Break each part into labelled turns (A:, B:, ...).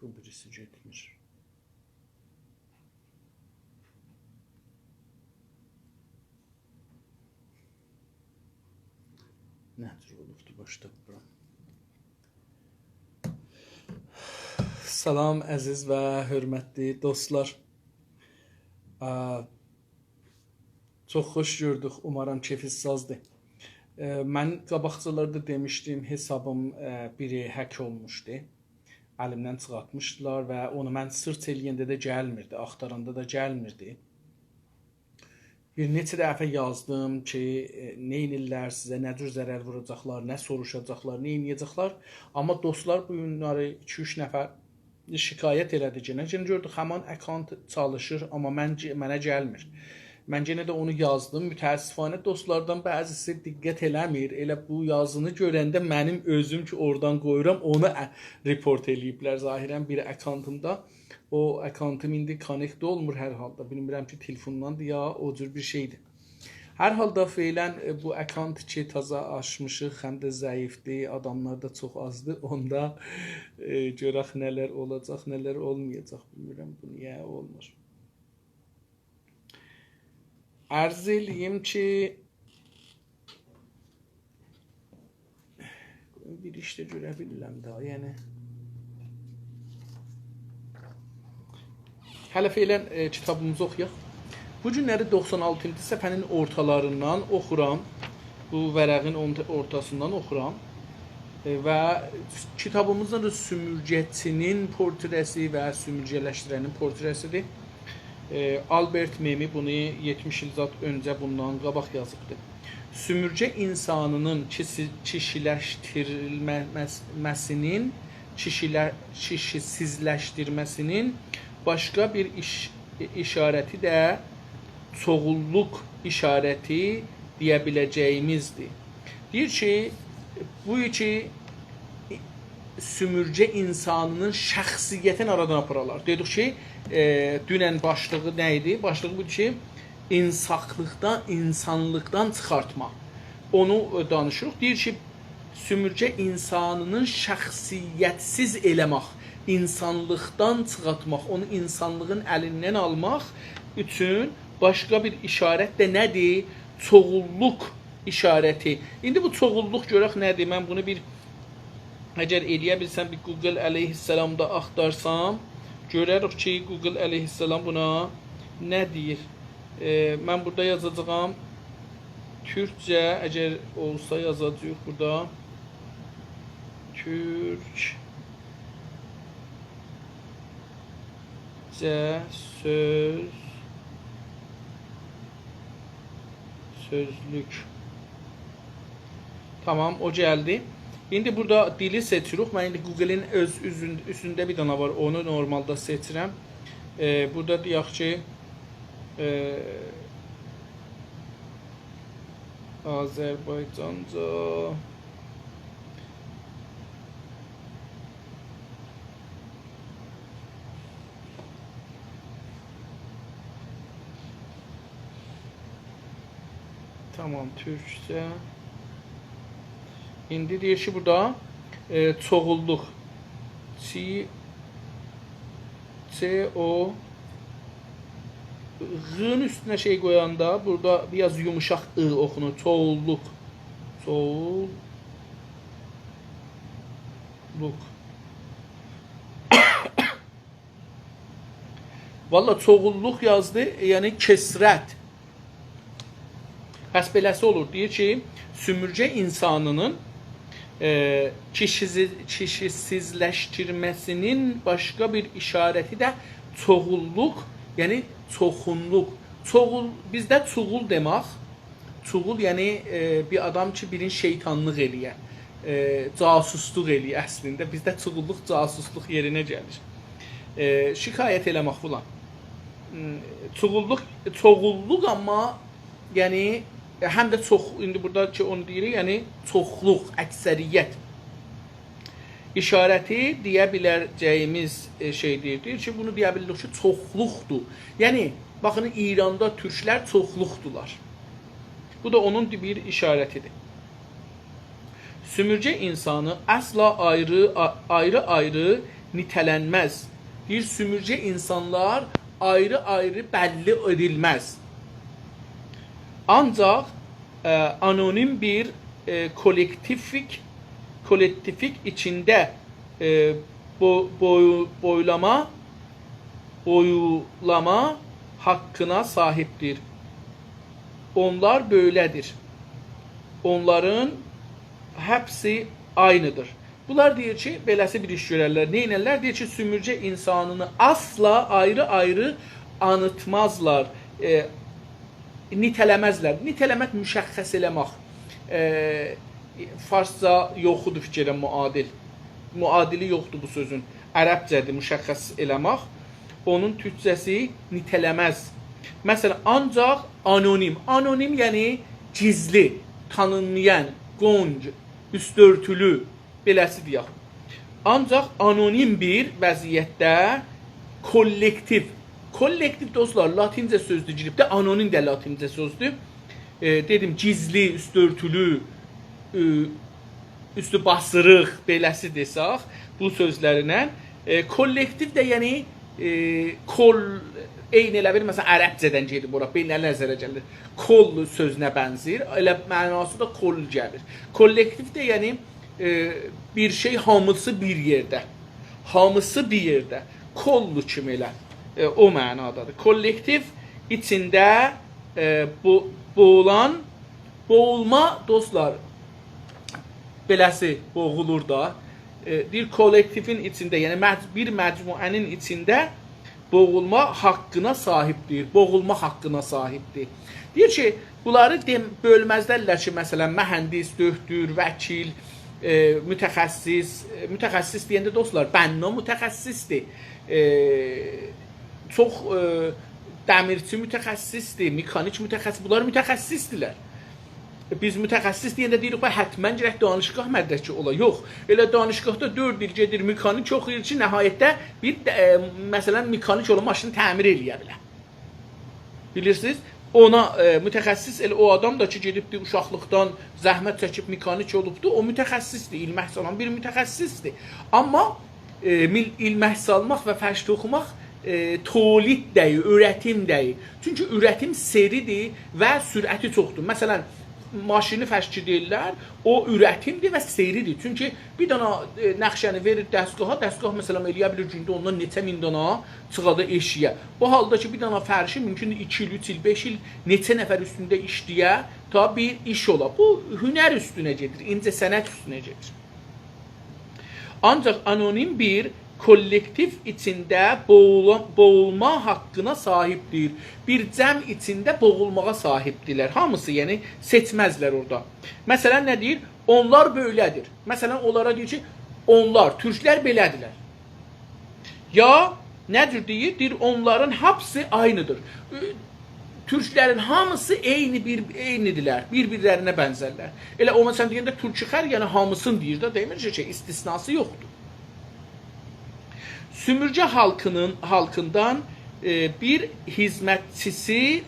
A: Bu birisi getmir. Nədir olubdu, başda buram. Salam əziz və hörmətli dostlar. Çox xoş gördük. Umarım keyfiniz sazdır. Mən qabaqcalarda demişdim, hesabım biri hack olmuşdu. Əlimdən çıxartmışdılar və onu mən search eləyəndə də gəlmirdi, axtaranda da gəlmirdi. Bir neçə dəfə yazdım ki, nə edirlər sizə, nə cür zərər vuracaqlar, nə soruşacaqlar, nə edəcəklər. Amma dostlar bu günləri 2-3 nəfər şikayət elədi ki, necə gördük, həmin account çalışır, amma mənə gəlmir. Mən yenə də onu yazdım. Mütəəssifanə dostlardan bəzisi diqqət eləmir. Elə bu yazını görəndə mənim özüm ki oradan qoyuram, onu report eləyiblər zahirən bir akkauntımda. O akkauntum indi connect olmur hər halda. Bilmirəm ki telefondandır ya o cür bir şeydir. Hər halda feilən bu akkaunt ki taza açmışıq, həm də zəifdir, adamlar da çox azdır. Onda görək nələr olacaq, nələr olmayacaq. Bilmirəm bu niyə olmur. Arz eləyim ki bir işdə görə bilirəm daha, yəni hələ feilən kitabımızı oxuyaq. Bu günləri 96-cı səhifənin ortalarından oxuram. Bu vərəqin ortasından oxuram. Və kitabımızın da sümürgəçinin portresi və sümürgələşdirənin portresidir. Albert Memi bunu 70 il öncə bundan qabaq yazıbdır. Sümürgə insanının kişisizləşdirməsinin başqa bir işarəti də çoğulluq işarəti deyə biləcəyimizdir. Deyir ki, bu iki sümürgə insanının şəxsiyyətini aradan aparalar. Dedik ki, dünən başlığı nə idi? Başlığı budur ki, insanlıqdan çıxartma. Onu danışırıq. Deyir ki, sümürgə insanının şəxsiyyətsiz eləmək, insanlıqdan çıxartmaq, onu insanlığın əlindən almaq üçün başqa bir işarət də nədir? Çoğulluq işarəti. İndi bu çoğulluq görək nədir? Mən bunu bir əgər eləyə bilsəm bir Google əleyhissalamda axtarsam, görərik ki, Google əleyhissalam buna nə deyir? Mən burada yazacağam Türkcə, əgər olsa yazacaq burada Türkcə sözlük. Tamam, o gəldi. İndi burada dili seçirik. Mən indi Google-in öz üstündə bir dana var. Onu normalda seçirəm. Burada deyək ki Azərbaycanca Tamam, Türkçə. İndi deyir ki, burada çoğulluq. C-O G-nin üstünə şey qoyanda burada biraz yumuşaq I oxunur. Çoğulluq. Valla çoğulluq yazdı, yəni kesrət. Həsbeləsi olur. Deyir ki, sümürgə insanının kişisizləşdirməsinin başqa bir işarəti də çoğulluq, yəni çoxunluq. Bizdə çuğul demək, çuğul yəni bir adam ki, birin şeytanlıq eləyə, casusluq eləyə əslində. Bizdə çuğulluq casusluq yerinə gəlir. Şikayət eləmək filan. Çoğulluq amma yəni həm də çox, indi burada ki onu deyirik, yəni çoxluq, əksəriyyət işarəti deyə biləcəyimiz şeydir. Deyir ki, bunu deyə bilirik ki, çoxluqdur. Yəni, baxın, İranda türklər çoxluqdular. Bu da onun bir işarətidir. Sümürgə insanı əsla ayrı-ayrı nitelənməz. Deyir, sümürcə insanlar ayrı-ayrı bəlli edilməz. Ancaq anonim bir kolektifik içində boyulama hakkına sahiptir. Onlar böylədir. Onların hepsi aynıdır. Bunlar deyir ki, beləsi bir iş görərlər. Neynərlər? Deyir ki, sümürcə insanını asla ayrı-ayrı anıtmazlar, nitələməzlər. Nitələmək, müşəxəs eləmək. Farsca yoxudur fikirə muadil. Muadili yoxdur bu sözün. Ərəbcədir müşəxəs eləmək. Onun türkçəsi nitələməz. Məsələn, ancaq anonim. Anonim yəni gizli, tanınmayan, qonc, üstörtülü, beləsi deyək. Ancaq anonim bir vəziyyətdə kollektiv. Kollektiv dostlar, latincə sözdür girib də, anonim də latincə sözdür. Dedim, gizli, üstörtülü, üstü basırıq, beləsi desək, bu sözlərinə. Kollektiv də yəni eyni elə bir, məsələn, ərəbcədən gedir bura, beynə nəzərə gəlir. Kol sözünə bənzir, elə mənası da kol gəlir. Kollektiv də yəni bir şey hamısı bir yerdə. Hamısı bir yerdə. Kollu kimi elə. O mənadadır. Kollektiv içində boğulma dostlar, beləsi boğulur da. Bir kollektifin içində, yəni bir məcmuənin içində boğulma haqqına sahibdir. Boğulma haqqına sahibdir. Deyir ki, bunları bölməzlərlər ki, məsələn, mühəndis, döktür, vəkil, mütəxəssis. Mütəxəssis deyəndə dostlar, bənna mütəxəssisdir. Çox dəmirçi mütəxəssisdir, mekanik mütəxəssis. Bunlar mütəxəssisdirlər. Biz mütəxəssis deyəndə deyirik, hətmən gərək danışqah məddəki ola. Yox, elə danışqahda 4 il gedir, mekanik oxuyur ki, nəhayətdə bir, məsələn, mekanik olan maşını təmir eləyə bilər. Bilirsiniz? Ona mütəxəssis, elə o adam da ki, gedibdir uşaqlıqdan zəhmət çəkib mekanik olubdur, o mütəxəssisdir, ilməhs olan bir mütəxəssisdir. Amma ilməhs almaq və fərşdə oxumaq tolid deyil, ürətim deyil. Çünki ürətim seridir və sürəti çoxdur. Məsələn, maşını fəşki deyirlər, o ürətimdir və seyridir. Çünki bir dana nəxşəni verir dəstgaha, dəstgah məsələn eləyə bilir gündə ondan neçə min dana çıxada eşiyə. Bu halda ki, bir dana fərşi mümkündür 2 il, 3 il, 5 il neçə nəfər üstündə işləyə, ta bir iş ola. Bu hünər üstünə gedir, incə sənət üstünə gedir. Ancaq anonim bir kollektiv içində boğulma haqqına sahibdir. Bir cəm içində boğulmağa sahibdirlər. Hamısı, yəni seçməzlər orada. Məsələn, nə deyir? Onlar böylədir. Məsələn, onlara deyir ki, onlar, türklər belədirlər. Ya, nədir deyir? Deyir, onların hepsi aynıdır. Türklərin hamısı eynidirlər, bir-birlərinə bənzərlər. Elə o məsələn deyəndə türkixər, yəni hamısını deyir də, demir ki, istisnası yoxdur. Sümürcə halkından bir hizmetçisi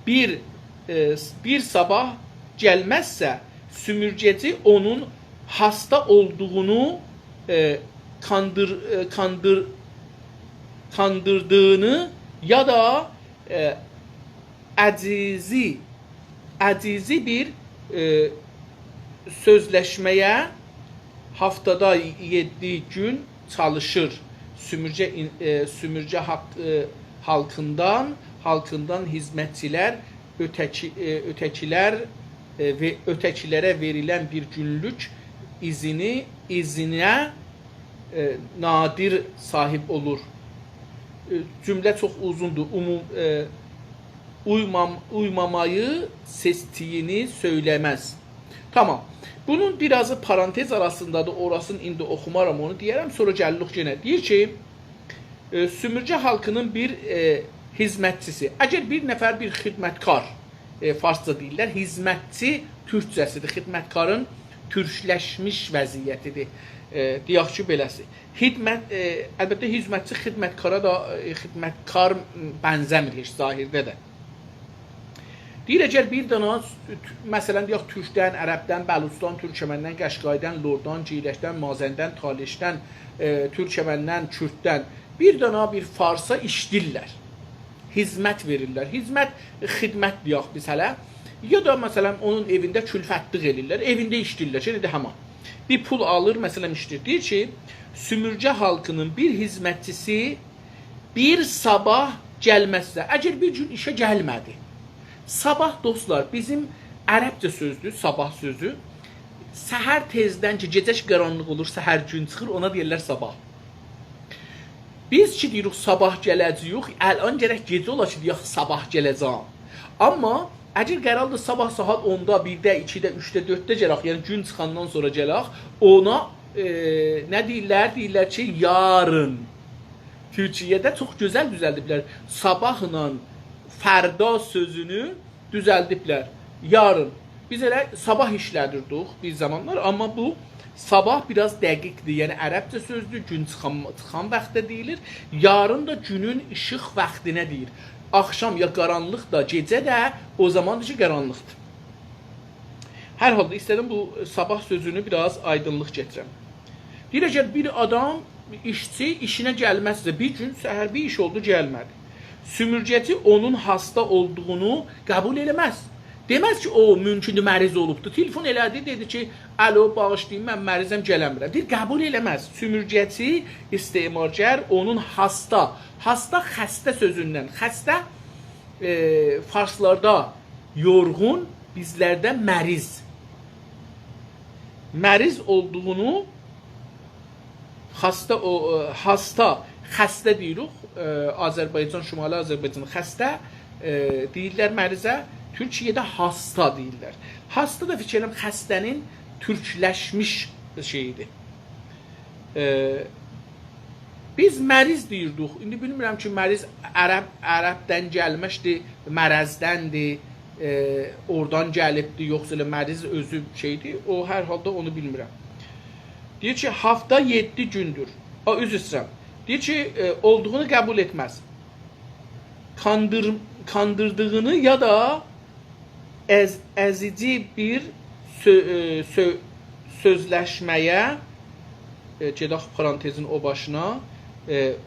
A: bir sabah gəlməzsə, sümürcəci onun hasta olduğunu kandırdığını ya da əcizi bir sözləşməyə haftada 7 gün çalışır. Sümürcə halkından hizmetçilər ötekilərə verilən bir günlük izinə nadir sahib olur. Cümlə çox uzundur. Uymamayı seçtiğini söyləməz. Tamam. Bunun birazı parantez arasındadır. Orasını indi oxumaram, onu deyərəm. Sonra gəlirik yenə. Deyir ki, sümürcə halkının bir hizmetçisi. Əgər bir nəfər bir xidmətkar, farsca deyirlər, hizmetçi türkcəsidir. Xidmətkarın türkləşmiş vəziyyətidir. Deyək ki, beləsi. Əlbəttə, hizmetçi xidmətkara da xidmətkar bənzəmir heç zahirdə də. Deyir, əgər bir dana, məsələn, deyək, türkdən, ərəbdən, bəlustan, türkəməndən, qəşqaydan, lordan, ciyrəkdən, mazəndən, talişdən, türkəməndən, kürddən bir dana bir farsa işləyirlər. Hizmət verirlər. Hizmət, xidmət deyək biz hələ. Ya da, məsələn, onun evində külfətlıq eləyirlər. Evində işləyirlər. Şey də həman. Bir pul alır, məsələn, işləyir. Deyir ki, Sümürcə halkının bir hizmətçisi bir sabah gəlməzsə, əgər bir gün işə gəlmədi, sabah dostlar, bizim ərəbcə sözdür, sabah sözü. Səhər tezdən ki, gecəş qaranlıq olur, səhər gün çıxır, ona deyirlər sabah. Biz ki, deyirik, sabah gələcəyik, ələn gərək gecə ola ki, deyək, sabah gələcəm. Amma əgər qərardır sabah saat 10-da, 1-də, 2-də, 3-də, 4-də gələk, yəni gün çıxandan sonra gələk, ona nə deyirlər? Deyirlər ki, yarın. Türkiyədə çox gözəl düzəldiblər. Sabahla fərda sözünü düzəldiblər. Yarın. Biz elə sabah işlədirdik bir zamanlar, amma bu sabah biraz dəqiqdir. Yəni ərəbcə sözdür, gün çıxan vaxtda deyilir. Yarın da günün işıq vaxtına deyir. Axşam ya qaranlıq da, gecə də o zamandır ki, qaranlıqdır. Hər halda istədim bu sabah sözünü biraz aydınlıq gətirəm. Deyir, əgər bir adam, işçi işinə gəlməzsə, bir gün səhər bir iş oldu, gəlmədi. Sümürgəçi onun hasta olduğunu qəbul eləməz. Deməz ki, o mümkündür məriz olubdur. Telefon elədi, dedi ki, alo, bağışlayın, mən mərizəm, gələmirəm. Deyir, qəbul eləməz. Sümürgəçi, istemargər onun hasta. Hasta xəstə sözündən. Xəstə farslarda yorğun, bizlərdə məriz. Məriz olduğunu hasta, xəstə deyirik. Azərbaycan, Şimali Azərbaycan xəstə deyirlər mərizə. Türkiyədə hasta deyirlər. Hasta da fikir edirəm xəstənin türkləşmiş şeyidir. Biz məriz deyirdik. İndi bilmirəm ki, məriz ərəbdən gəlmişdir, mərəzdəndir, oradan gəlibdir, yoxsa elə məriz özü şeydir. O hər halda onu bilmirəm. Deyir ki, hafta 7 gündür. Üzr istəyirəm. Deyir ki, olduğunu qəbul etməz. Kandırdığını ya da əzici bir sözləşməyə, gedək parantezin o başına,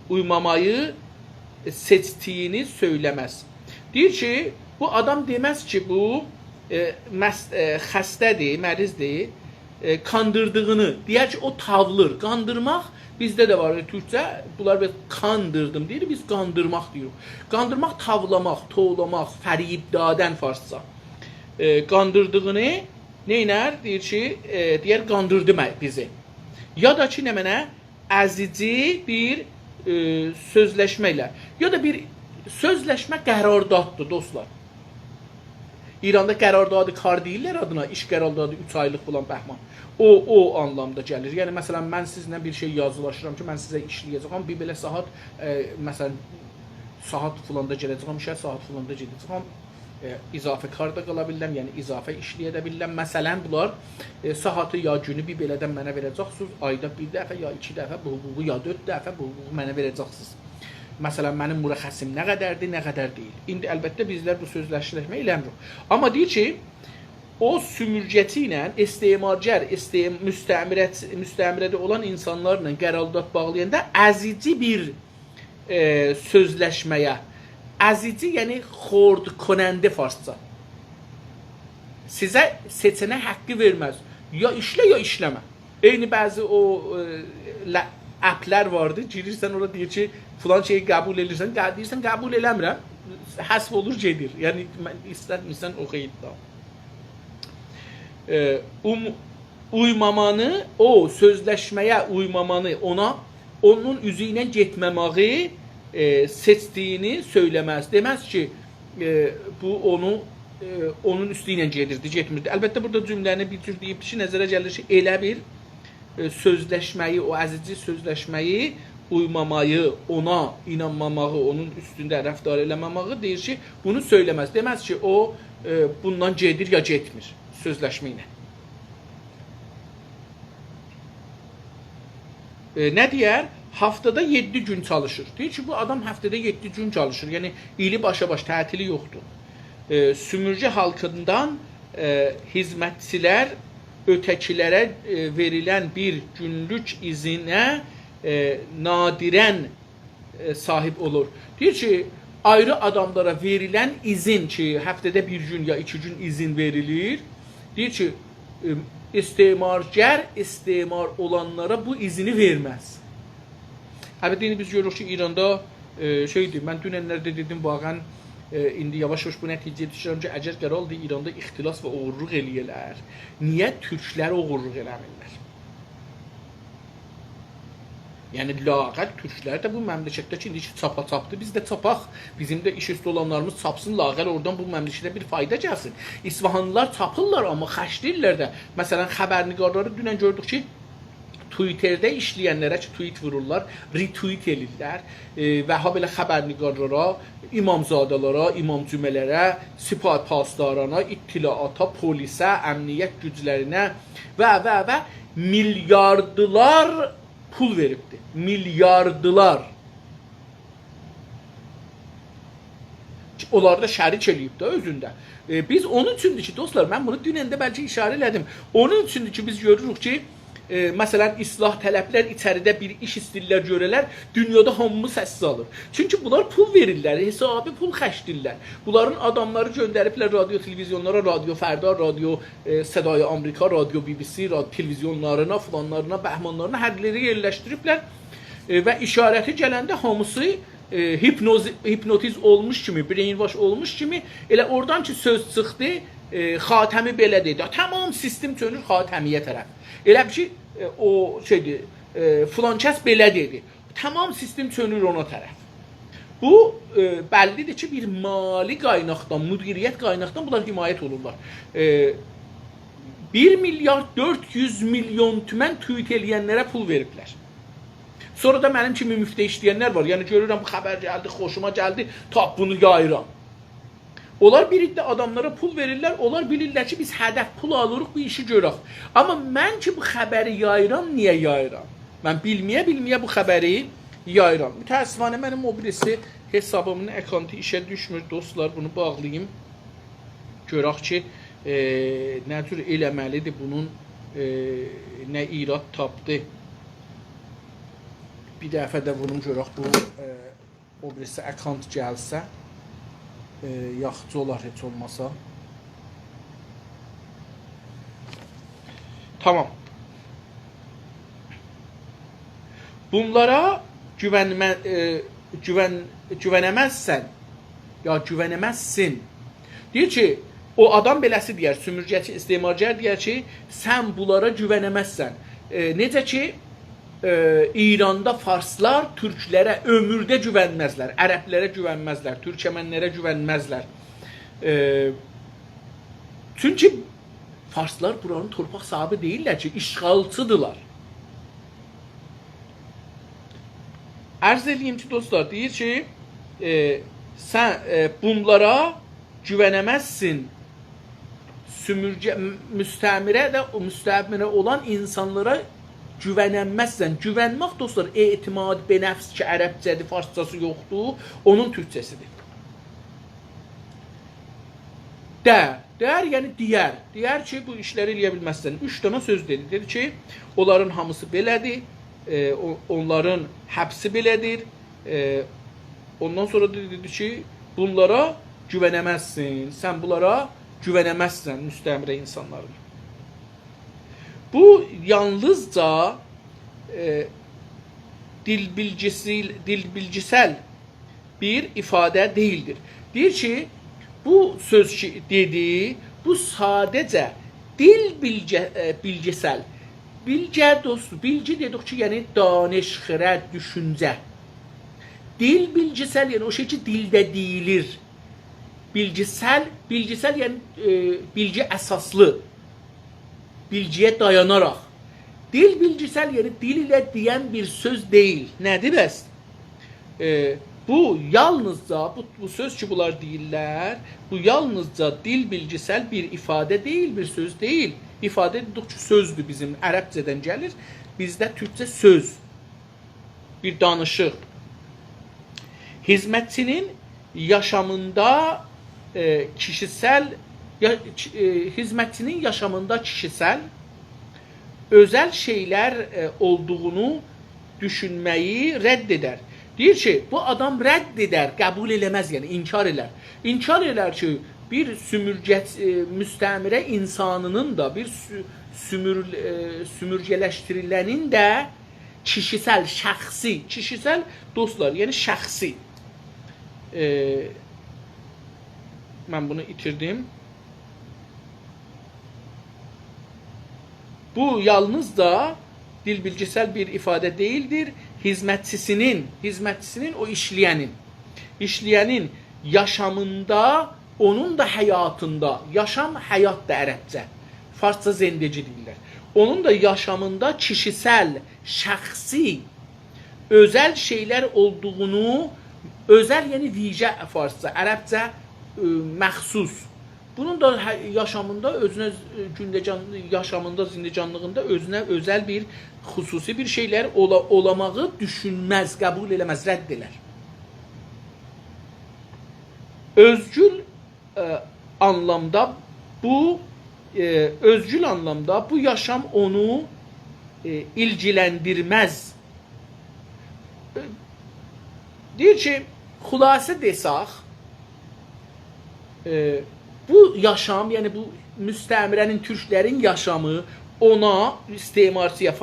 A: uymamayı seçdiyini söyləməz. Deyir ki, bu adam deməz ki, bu xəstədir, mərizdir, kandırdığını, deyər ki, o tavlır. Qandırmaq bizdə də var, türkcə, bunlar kandırdım deyir, biz qandırmaq deyirik. Qandırmaq, tavlamaq, toğlamaq, fəribdadən farsça. Qandırdığını neynər? Deyir ki, deyər, qandırdı bizi. Ya da ki, nə mənə? Əzici bir sözləşmə ilə. Ya da bir sözləşmə qərardaddır, dostlar. İranda qərardadı kar deyirlər adına, iş qərardadı 3 aylıq falan bəhman. O anlamda gəlir. Yəni, məsələn, mən sizinlə bir şey yazılaşıram ki, mən sizə işləyəcəm, bir belə saat, məsələn, saat fulanda gələcəm, işə saat fulanda gedəcəm, izafə karda qala bilirəm, yəni izafə işləyə də bilirəm. Məsələn, bunlar saatı ya günü bir belədən mənə verəcəksiniz, ayda bir dəfə, ya 2 dəfə, bu hüququ, ya 4 dəfə bu hüququ mənə verəcəksiniz. Məsələn, mənim mürəxəsim nə qədərdir, nə qədər deyil. İndi əlbəttə bizlər bu sözləşmə eləmirik. Amma deyir ki, o sümürgəti ilə istemargər, müstəmirədə olan insanlarla qərardat bağlayanda əzici bir sözləşməyə, əzici yəni xord konəndə farsça, sizə seçənə haqqı verməz. Ya işlə, ya işləmə. Eyni bəzi o applər vardı, girirsən orada deyir ki, filan şeyi qəbul edirsən, deyirsən qəbul eləmirəm, həsb olur gedir. Yəni istərsən oxuyun da. Uymamanı, o sözləşməyə uymamanı, onun üzü ilə getməməyi seçdiyini söyləməz. Deməz ki, bu onun üstü ilə gedirdi, getmirdi. Əlbəttə burada cümləni bir tür deyib ki, nəzərə gəlir ki, elə bir sözləşməyi, o əzici sözləşməyi uymamayı, ona inanmamağı, onun üstündə rəftar eləməməyi deyir ki, bunu söyləməz. Deməz ki, o bundan gedir ya getmir sözləşmə ilə. Nə deyər? Haftada 7 gün çalışır. Deyir ki, bu adam həftədə 7 gün çalışır. Yəni, ili başa-baş tətili yoxdur. sümürcə halkından hizmətçilər ötəkilərə verilən bir günlük izinə nadirən sahib olur. Deyir ki, ayrı adamlara verilən izin ki, həftədə bir gün ya 2 gün izin verilir. Deyir ki, istemargər istemar olanlara bu izini verməz. Əlbəttə biz görürük ki, İranda şeydir, mən dünənlərdə dedim, vaqən indi yavaş-yavaş bu nəticəyə düşürəm ki, əgər qərardır İranda ixtilas və oğurluq eləyirlər, niyə türklər oğurluq eləmirlər? Yəni laqəd türklər də bu məmləkətdəki indi çapa-çapdır, biz də çapaq, bizim də iş üstü olanlarımız çapsın, laqəd oradan bu məmləkətə bir fayda gəlsin. İsfahanlılar çapırlar, amma xəşdirlər də. Məsələn, xəbərnigarları dünən gördük ki, Twitterdə işləyənlərə ki, tweet vururlar, retweet elirlər və ha belə xəbərnigarlara, imamzadalara, imamcümələrə, sipah pasdarana, ittilaata, polisə, əmniyyət güclərinə və milyardılar pul veribdir. Milyardılar. Onlar da şərik eləyib də özündə. Biz onun üçündür ki, dostlar, mən bunu dünəndə bəlkə işarə elədim. Onun üçündür ki, biz görürük ki, məsələn, islah tələblər içəridə bir iş istirlər, görələr, dünyada hamımız səssiz alır. Çünki bunlar pul verirlər, hesabı pul xərcdirlər. Bunların adamları göndəriblər radyo televizyonlara, radyo Fərda, radyo Sədai Amerika, radyo BBC, radyo televizyonlarına, filanlarına, bəhmanlarına hərləri yerləşdiriblər və işarəti gələndə hamısı hipnotiz olmuş kimi, brainwash olmuş kimi, elə oradan ki söz çıxdı, xatəmi belə dedi. Tamam sistem çönür xatəmiyə tərəf. Elə bir ki, o şeydir, filan kəs belə dedi. Tamam sistem çönür ona tərəf. Bu bəllidir ki, bir mali qaynaqdan, müdiriyyət qaynaqdan bunlar himayət olurlar. 1 milyard 400 milyon tümən tweet eləyənlərə pul veriblər. Sonra da mənim kimi müftə işləyənlər var. Yəni görürəm bu xəbər gəldi, xoşuma gəldi, tap bunu yayıram. Onlar birlikdə adamlara pul verirlər, onlar bilirlər ki, biz hədəf pul alırıq, bu işi görək. Amma mən ki, bu xəbəri yayıram, niyə yayıram? Mən bilməyə bu xəbəri yayıram. Mütəəssifانə mənim o birisi hesabımın əkanti işə düşmür. Dostlar, bunu bağlayayım. Görək ki, nə tür eləməlidir bunun, nə irad tapdı. Bir dəfə də bunun görək, bu o birisi akant gəlsə, yaxşı olar heç olmasa. Tamam. Bunlara güvənəməzsən, ya güvənəməzsin. Deyir ki, o adam beləsi deyər, sümürgəçi, istemargər deyər ki, sən bunlara güvənəməzsən. Necə ki, İranda farslar türklərə ömürdə güvənməzlər, ərəblərə güvənməzlər, türkəmənlərə güvənməzlər. Çünki farslar buranın torpaq sahibi deyirlər ki, işğalçıdırlar. Ərz edeyim ki, dostlar, deyir ki, sən bunlara güvənəməzsin. Müstəmirə də o müstəmirə olan insanlara güvənənməzsən. Güvənmək, dostlar, etimad benəfs ki, ərəbcədir, farsçası yoxdur, onun türkçəsidir. Dər, yəni deyər. Deyər ki, bu işləri eləyə bilməzsən. 3 dənə söz dedi. Dedi ki, onların hamısı belədir, onların həbsi belədir. Ondan sonra dedi ki, bunlara güvənəməzsin. Sən bunlara güvənəməzsən, müstəmirə insanların. Bu yalnızca dilbilgisel bir ifadə deyildir. Deyir ki, bu söz ki dedi, bu sadəcə bilgisel. Bilgə dostu, bilgi dedik ki, yəni danış, xirət, düşüncə. Dil bilgisel, yəni o şey ki, dildə deyilir. Bilgisel yəni bilgi əsaslı. Bilgiyə dayanaraq. Dil bilgisel, yəni dil ilə deyən bir söz deyil. Nədir bəs? Bu yalnızca, bu söz ki bunlar deyirlər, bu yalnızca dil bilgisel bir ifadə deyil, bir söz deyil. İfadə dedik ki, sözdür bizim, ərəbcədən gəlir. Bizdə türkcə söz, bir danışıq. Hizmətçinin yaşamında hizmetçinin yaşamında kişisel özel şeyler olduğunu düşünmeyi reddeder. Deyir ki, bu adam reddeder, qəbul eləməz, yəni inkar elər. İnkar elər ki, bir müstəmirə insanının da, bir sümürgələşdirilənin də kişisel, şəxsi, kişisel dostlar, yəni şəxsi. Mən bunu itirdim. Bu yalnız da dilbilgisel bir ifade değildir. Hizmetçisinin o işleyenin yaşamında, onun da hayatında, yaşam hayat da Ərəbcə, Farsça zendeci deyirlər. Onun da yaşamında kişisel, şəxsi, özel şeyler olduğunu, özel yani vicə Farsça, Ərəbcə məxsus. Bunun da yaşamında özünə yaşamında, zindecanlığında özünə özel bir, xüsusi bir şeyler olamağı düşünməz, qəbul eləməz, rədd elər. Özgül anlamda bu yaşam onu ilgilendirmez. Deyir ki, xülasə desaq, bu yaşam, yəni bu müstəmirənin, türklərin yaşamı ona, istemarçıya,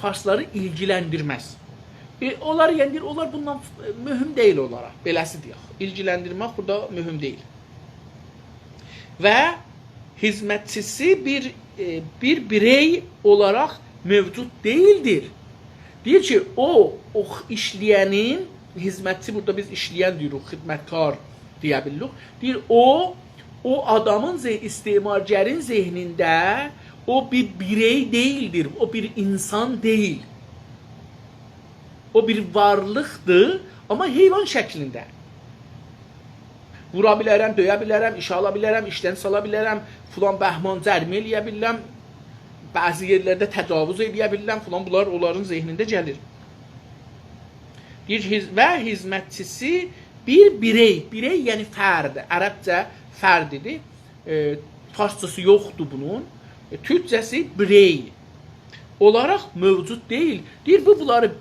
A: Farsları ilgilendirməz. Onlar, yəni, onlar bundan mühüm deyil onlara, beləsi deyək. İlgilendirmək burada mühüm deyil. Və hizmetçisi bir birey olarak mevcut değildir. Deyir ki, o işleyenin, hizmetçi burada biz işleyen diyoruz, xidmətkar deyə bilirik. Deyir, o adamın, istemarcərin zehnində o bir birey değildir, o bir insan değil. O bir varlıqdır, amma heyvan şəklində. Vura bilərəm, döyə bilərəm, işə ala bilərəm, işdən sala bilərəm, filan bəhman cərimə eləyə bilərəm, bəzi yerlərdə təcavüz eləyə bilərəm, filan bunlar onların zehnində gəlir. Və hizmetçisi bir birey yəni fərd, ərəbcə fərdidir, farsçası yoxdur bunun, türkçəsi birey olarak mevcut değil. Deyir, bunları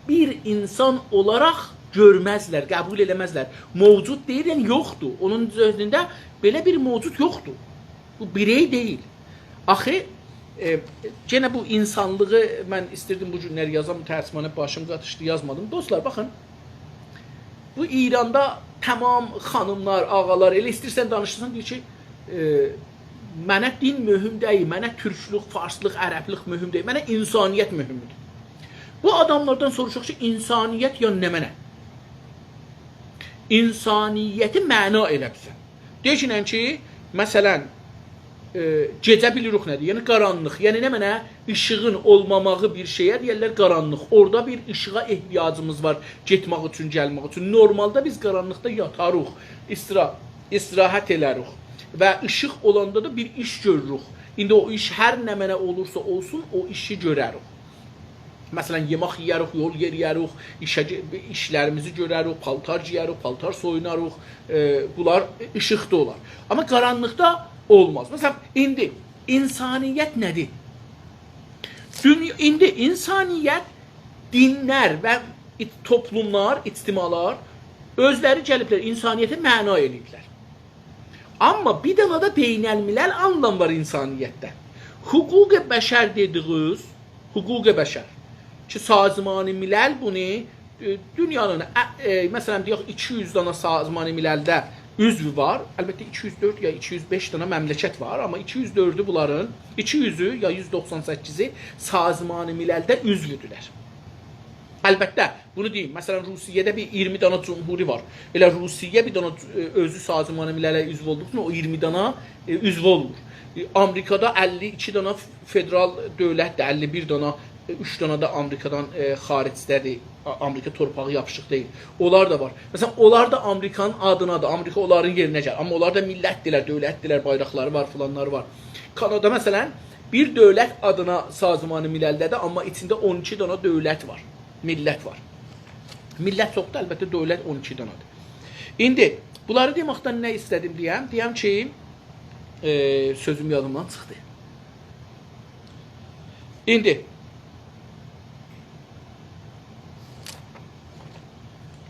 A: bir insan olarak görmezler, qəbul eləməzlər. Mevcut değil, yəni yoxdur. Onun üzərində belə bir mevcut yoxdur. Bu birey değil. Axı, gene bu insanlığı mən istirdim bu günləri yazam, tərcümanə başım qatışdı, yazmadım. Dostlar, baxın, bu İranda tamam xanımlar, ağalar, elə istirsən danışırsan, deyir ki, mənə din mühüm deyil, mənə türklük, farslıq, ərəblik mühüm deyil, mənə insaniyyət mühümdür. Bu adamlardan soruşaq ki, insaniyyət ya nə mənə? İnsaniyyəti məna elə bizə. Deyirəm ki, məsələn, gecə bilirik nədir? Yəni qaranlıq. Yəni nə mənə? İşığın olmamağı bir şeyə deyirlər qaranlıq. Orada bir işığa ehtiyacımız var getmək üçün, gəlmək üçün. Normalda biz qaranlıqda yatarıq, istirahət elərik və işıq olanda da bir iş görürük. İndi o iş hər nə mənə olursa olsun, o işi görərik. Məsələn, yemək yeyərik, yol yeriyərik, işlərimizi görərik, paltar giyərik, paltar soyunarıq. Bunlar işıqda olar. Amma qaranlıqda olmaz. Məsələn, indi insaniyyət nədir? İndi insaniyyət dinlər və toplumlar, ictimalar özləri gəliblər, insaniyyəti məna eləyiblər. Amma bir dənə də beynəlmiləl anlam var insaniyyətdə. Hüquq-i bəşər dediğiniz, hüquq-i bəşər ki, Sazman-ı Milal bunu dünyanın, məsələn, deyək, 200 dana Sazman-ı Milaldə üzvü var. Əlbəttə 204 ya 205 dana məmləkət var, amma 204'ü bunların, 200'ü ya 198'i Sazman-ı Milaldə üzvüdülər. Əlbəttə, bunu deyim, məsələn, Rusiyyədə bir 20 dana cumhuri var. Elə Rusiyyə bir dana özü Sazman-ı Milalə üzv olduqda o 20 dana üzv olmur. Amerikada 52 dana federal dövlətdir, 51 dana, 3 dana da Amerikadan xaricdədir. Amerika torpağı yapışıq deyil. Onlar da var. Məsələn, onlar da Amerikanın adınadır. Amerika onların yerinə gəlir. Amma onlar da millətdirlər, dövlətdirlər, bayraqları var, filanları var. Kanada məsələn, bir dövlət adına Sazman-ı Miləldədir, amma içində 12 dana dövlət var. Millət var. Millət çoxdur, əlbəttə dövlət 12 danadır. İndi bunları deməkdən nə istədim deyəm? Deyəm ki, sözüm yadımdan çıxdı. İndi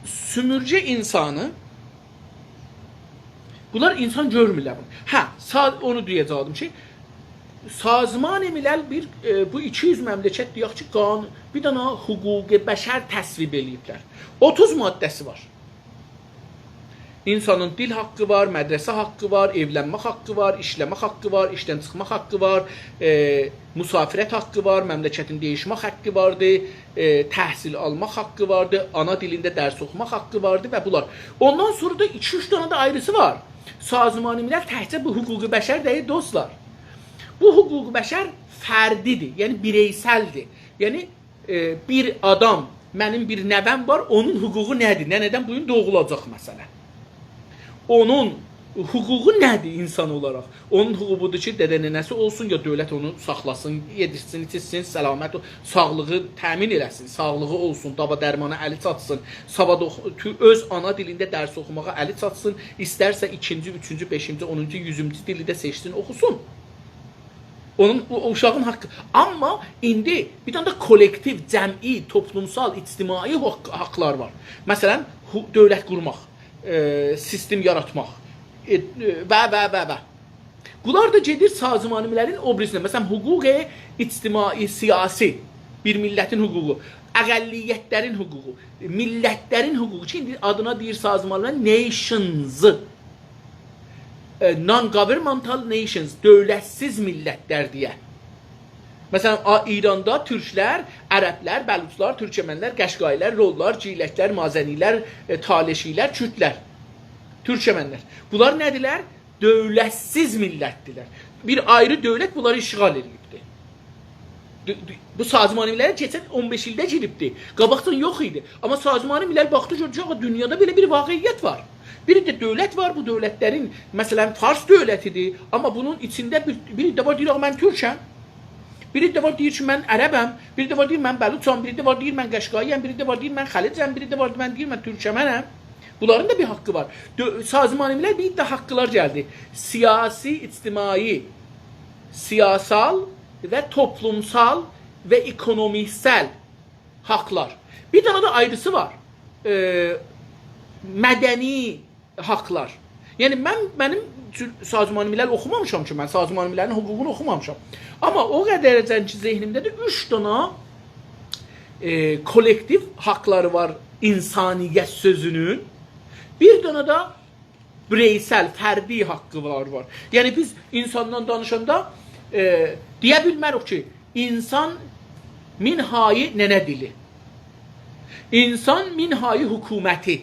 A: sümürcə insanı bunlar insan görmürlər. Onu deyəcəydim ki, Sazman-ı Milal bu 200 məmləkət deyək ki, bir dana hüquqi bəşər təsvib eləyiblər. 30 maddəsi var. İnsanın dil haqqı var, mədrəsə haqqı var, evlənmək haqqı var, işləmək haqqı var, işdən çıxmaq haqqı var, musafirət haqqı var, məmləkətin dəyişmək haqqı vardır, təhsil almaq haqqı vardır, ana dilində dərs oxumaq haqqı vardır və bunlar. Ondan sonra da 2-3 dana da ayrısı var. Sazman-ı Milal təkcə bu hüquqi bəşər deyil, dostlar. Bu hüquqi bəşər fərdidir, yəni bireysəldir. Yəni bir adam, mənim bir nəvəm var, onun hüququ nədir? Nədən bu gün doğulacaq məsələn? Onun hüququ nədir insan olaraq? Onun hüququ budur ki, dədə-nənəsi olsun, ya dövlət onu saxlasın, yedirsin, içsin, səlamət, sağlığı təmin eləsin, sağlığı olsun, dava dərmana əli çatsın, öz ana dilində dərs oxumağa əli çatsın, istərsə 2-ci, 3-cü, 5-ci, 10-cu, 100-cü dili də seçsin, oxusun. Onun uşağın haqqı. Amma indi bir tane də kollektiv, cəmi, toplumsal, ictimai haqlar var. Məsələn, dövlət qurmaq, sistem yaratmaq və. Bunlar da gedir Sazman-ı Milal'in obrisine. Məsələn, hüquq-i ictimai, siyasi bir millətin hüququ, əqəlliyyətlərin hüququ, millətlərin hüququ ki, indi adına deyir Sazman-ı Milal nations. Non-governmental nations, dövlətsiz millətlər deyə. Məsələn, İranda türklər, ərəblər, bəluçlar, türkmənlər, qəşqailər, rollar, ciləklər, mazənilər, taleşilər, kürdlər, türkmənlər. Bunlar nədirlər? Dövlətsiz millətdirlər. Bir ayrı dövlət bunları işğal edibdir. Bu Sazman-ı Milal'e keçən 15 ildə giribdir. Qabaqdan yox idi. Amma Sazman-ı Milal baxdı görəcək, dünyada belə bir vaqiyyət var. Bir də dövlət var, bu dövlətlərin, məsələn, Fars dövlətidir, amma bunun içində bir də var, deyir, mən türkəm, biri də var, deyir ki, mən ərəbəm, biri də var, deyir, mən bəluçam, biri də var, deyir, mən qəşqayiyəm, biri də var, deyir, mən xəlicəm, biri də var, deyir, mən türkəmənəm. Bunların da bir haqqı var. Sazman-ı Milal bir də haqqılar gəldi. Siyasi, ictimai, siyasal və toplumsal və ekonomisel haqlar. Bir dana da ayrısı var. Mədəni haqlar. Yəni mənim Sazman-ı Milal oxumamışam ki, mən Sazman-ı Milal'in hüququnu oxumamışam. Amma o qədər ki, zehnimdə də 3 dana kollektiv haqları var insaniyyət sözünün. Bir dana da bireysel, fərdi haqqı var. Yəni biz insandan danışanda deyə bilmərik ki, insan minhayı nənə dili, insan minhayı hökuməti,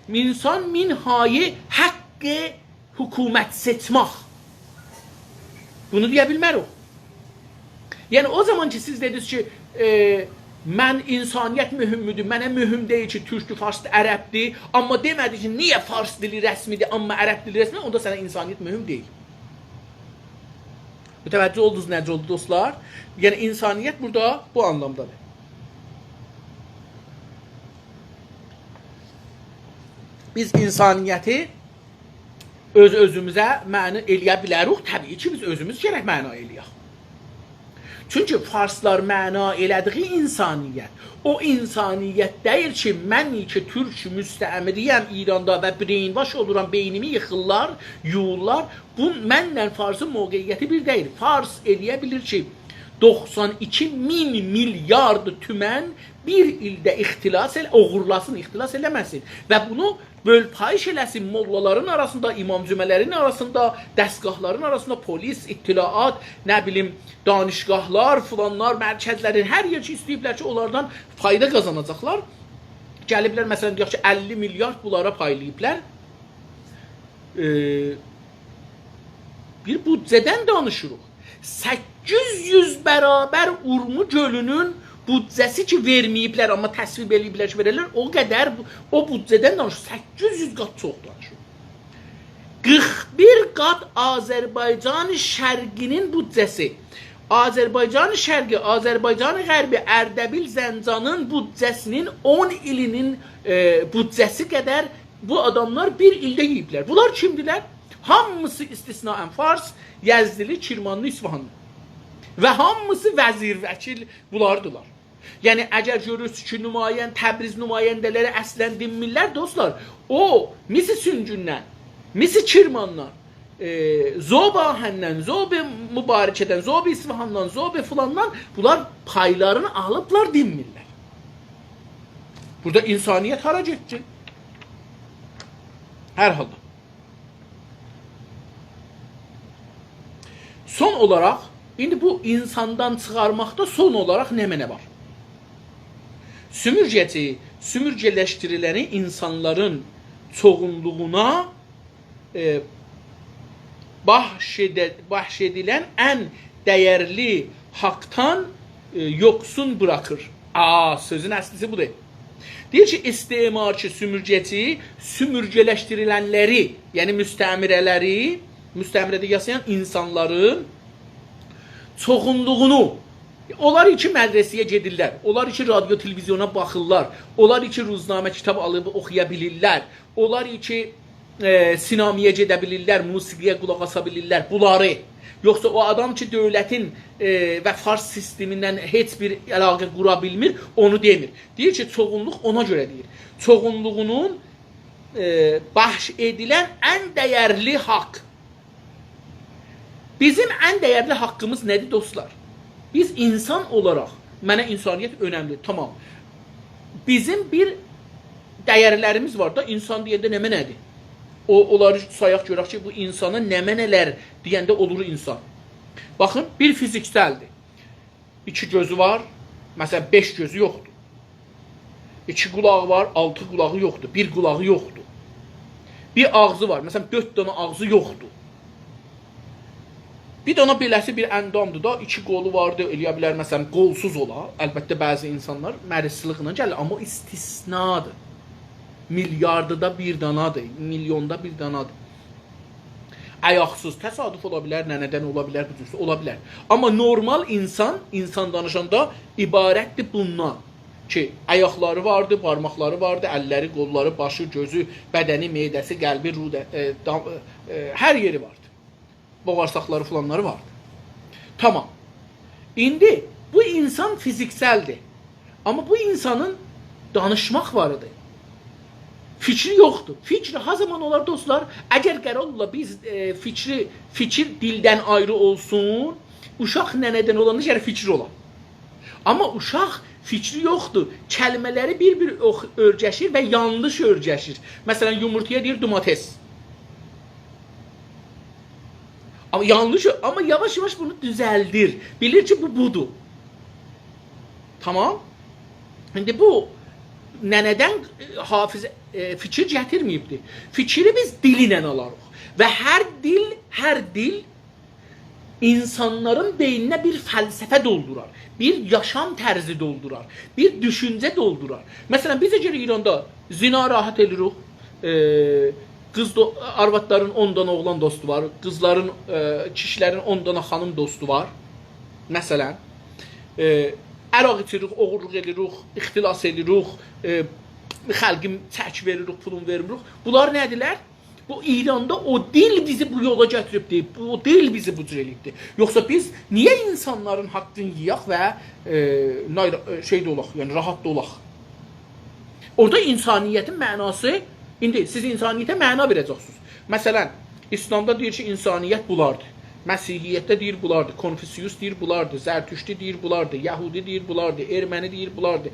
A: insan minhayı haqqı hükümət seçmək. Bunu deyə bilmərik. Yəni o zaman ki siz dediniz ki, mən insaniyyət mühümdür, mənə mühüm deyil ki, türkdür, farsdır, ərəbdir, amma demədi ki, niyə fars dili rəsmidir, amma ərəb dili rəsmidir, onda sənə insaniyyət mühüm deyil. Mütəvəccüh oldunuz necə oldu dostlar? Yəni insaniyyət burada bu anlamdadır. Biz insaniyyəti öz-özümüzə məna eləyə bilərik. Təbii ki, biz özümüz gərək məna eləyək. Çünki farslar məna elədiyi insaniyyət, o insaniyyət deyil ki, mən ki, türk müstəmiriyəm İranda və brainwash oluram, beynimi yıxırlar, yuyurlar. Bu, mənlə farsın mövqeyiyyəti bir deyil. Fars eləyə bilir ki, 92 min milyard tümən bir ildə oğurlasın, ixtilas eləməsin. Və bunu bölpayış eləsin mollaların arasında, imam cümələrin arasında, dəstgahların arasında, polis, ittilaat, nə bilim, danışqahlar, filanlar, mərkəzlərin, hər yer ki, istəyiblər ki, onlardan fayda qazanacaqlar. Gəliblər, məsələn, deyək ki, 50 milyard bunlara paylayıblər. Bir büdcədən danışırıq. 800 bərabər Urmu gölünün büdcəsi ki verməyiblər, amma təsvib eləyiblər ki verirlər, o qədər o büdcədən danışır. 800 qat çox danışır. 41 qat Azərbaycan şərqinin büdcəsi. Azərbaycan şərqi, Azərbaycan qərbi, Ərdəbil, Zəncanın büdcəsinin 10 ilinin büdcəsi qədər
B: bu adamlar bir ildə yiyiblər. Bunlar kimdilər? Hamısı istisnaən Fars, Yəzdili, Kirmanlı, İsfahanlı. Və hamısı vəzir, vəkil bunlardılar. Yəni, əgər görürsünüz ki, Təbriz nümayəndələri əslən dinmirlər, dostlar, o, Misi Süngündən, Misi Kirmandan, Zobahəndən, Zobi Mübarəkədən, Zobi İsfahandan, Zobi filandan bunlar paylarını alıblar dinmirlər. Burada insaniyyət hara getdi? Hər halda. Son olaraq, indi bu insandan çıxarmaqda son olaraq nə mənə var? Sümürgələşdiriləni insanların çoğunluğuna bahş edilən ən dəyərli haqdan yoxsun bırakır. Sözün əslisi budur. Deyir ki, istemarçı sümürgəçi sümürgələşdirilənləri, yəni müstəmirədə yaşayan insanların çoxunluğunu, onlar iki mədrəsiyə gedirlər, onlar iki radyo, televizyona baxırlar, onlar iki ruznamə kitab alıb oxuya bilirlər, onlar iki sinamiyə gedə bilirlər, musiqiyə qulaq asa bilirlər, bunları. Yoxsa o adam ki, dövlətin və Fars sistemindən heç bir əlaqə qura bilmir, onu demir. Deyir ki, çoğunluq ona görə deyir. Çoğunluğunun bahş edilən ən dəyərli haqq. Bizim ən dəyərli haqqımız nədir, dostlar? Biz insan olaraq, mənə insaniyyət önəmli, tamam. Bizim bir dəyərlərimiz var da, insan deyəndə nə mənədir? Onları sayaq görək ki, bu insana nə mənələr deyəndə olur insan. Baxın, bir fiziksəldir. 2 gözü var, məsələn 5 gözü yoxdur. 2 qulağı var, 6 qulağı yoxdur, 1 qulağı yoxdur. Bir ağzı var, məsələn 4 dənə ağzı yoxdur. Bir dana beləsi bir əndamdır da, 2 qolu vardı, eləyə bilər, məsələn, qolsuz ola. Əlbəttə, bəzi insanlar mərisliqlə gəlir, amma o istisnadır. Milyardıda bir danadır, milyonda bir danadır. Ayaqsız, təsadüf ola bilər, nənədən ola bilər, bücürsü ola bilər. Amma normal insan danışanda ibarətdir bundan ki, ayaqları vardı, parmaqları vardı, əlləri, qolları, başı, gözü, bədəni, meydəsi, qəlbi, hər yeri vardı. Boğarsaqları falanları vardı. Tamam. İndi bu insan fiziksəldir. Amma bu insanın danışmaq varıdır. Fikri yoxdur. Fikri ha zaman olar dostlar, əgər qərar ola biz fikir dildən ayrı olsun, uşaq nənədən olanda gəlir fikri olar. Amma uşaq fikri yoxdur. Kəlmələri bir-bir örgəşir və yanlış örgəşir. Məsələn, yumurtaya deyir domates. Ama yanlış, ama yavaş yavaş bunu düzeldir. Bilir ki bu budur. Tamam. Şimdi bu nənədən fikir gətirməyibdir. Fikri biz dillə alarıq. Və hər dil insanların beyninə bir fəlsəfə doldurar. Bir yaşam tərzi doldurar. Bir düşüncə doldurar. Məsələn, biz əgər İranda zina rahat edirik, arvadların 10 dana oğlan dostu var, qızların, kişilərin 10 dana xanım dostu var. Məsələn, əraq içirik, oğurluq edirik, ixtilas edirik, xəlqim çək veririk, pulun vermirik. Bunlar nədirlər? Bu İranda o dil bizi bu yola gətiribdir, o dil bizi bu cür eləyibdir. Yoxsa biz niyə insanların haqqını yiyək və şeydə olaq, yəni rahat da olaq? Orada insaniyyətin mənası, indi siz insaniyyətə məna verəcəksiniz. Məsələn, İslamda deyir ki, insaniyyət bulardır. Məsihiyyətdə deyir bulardır. Konfüsiyus deyir bulardır. Zərtüşti deyir bulardır. Yahudi deyir bulardır. Erməni deyir bulardır.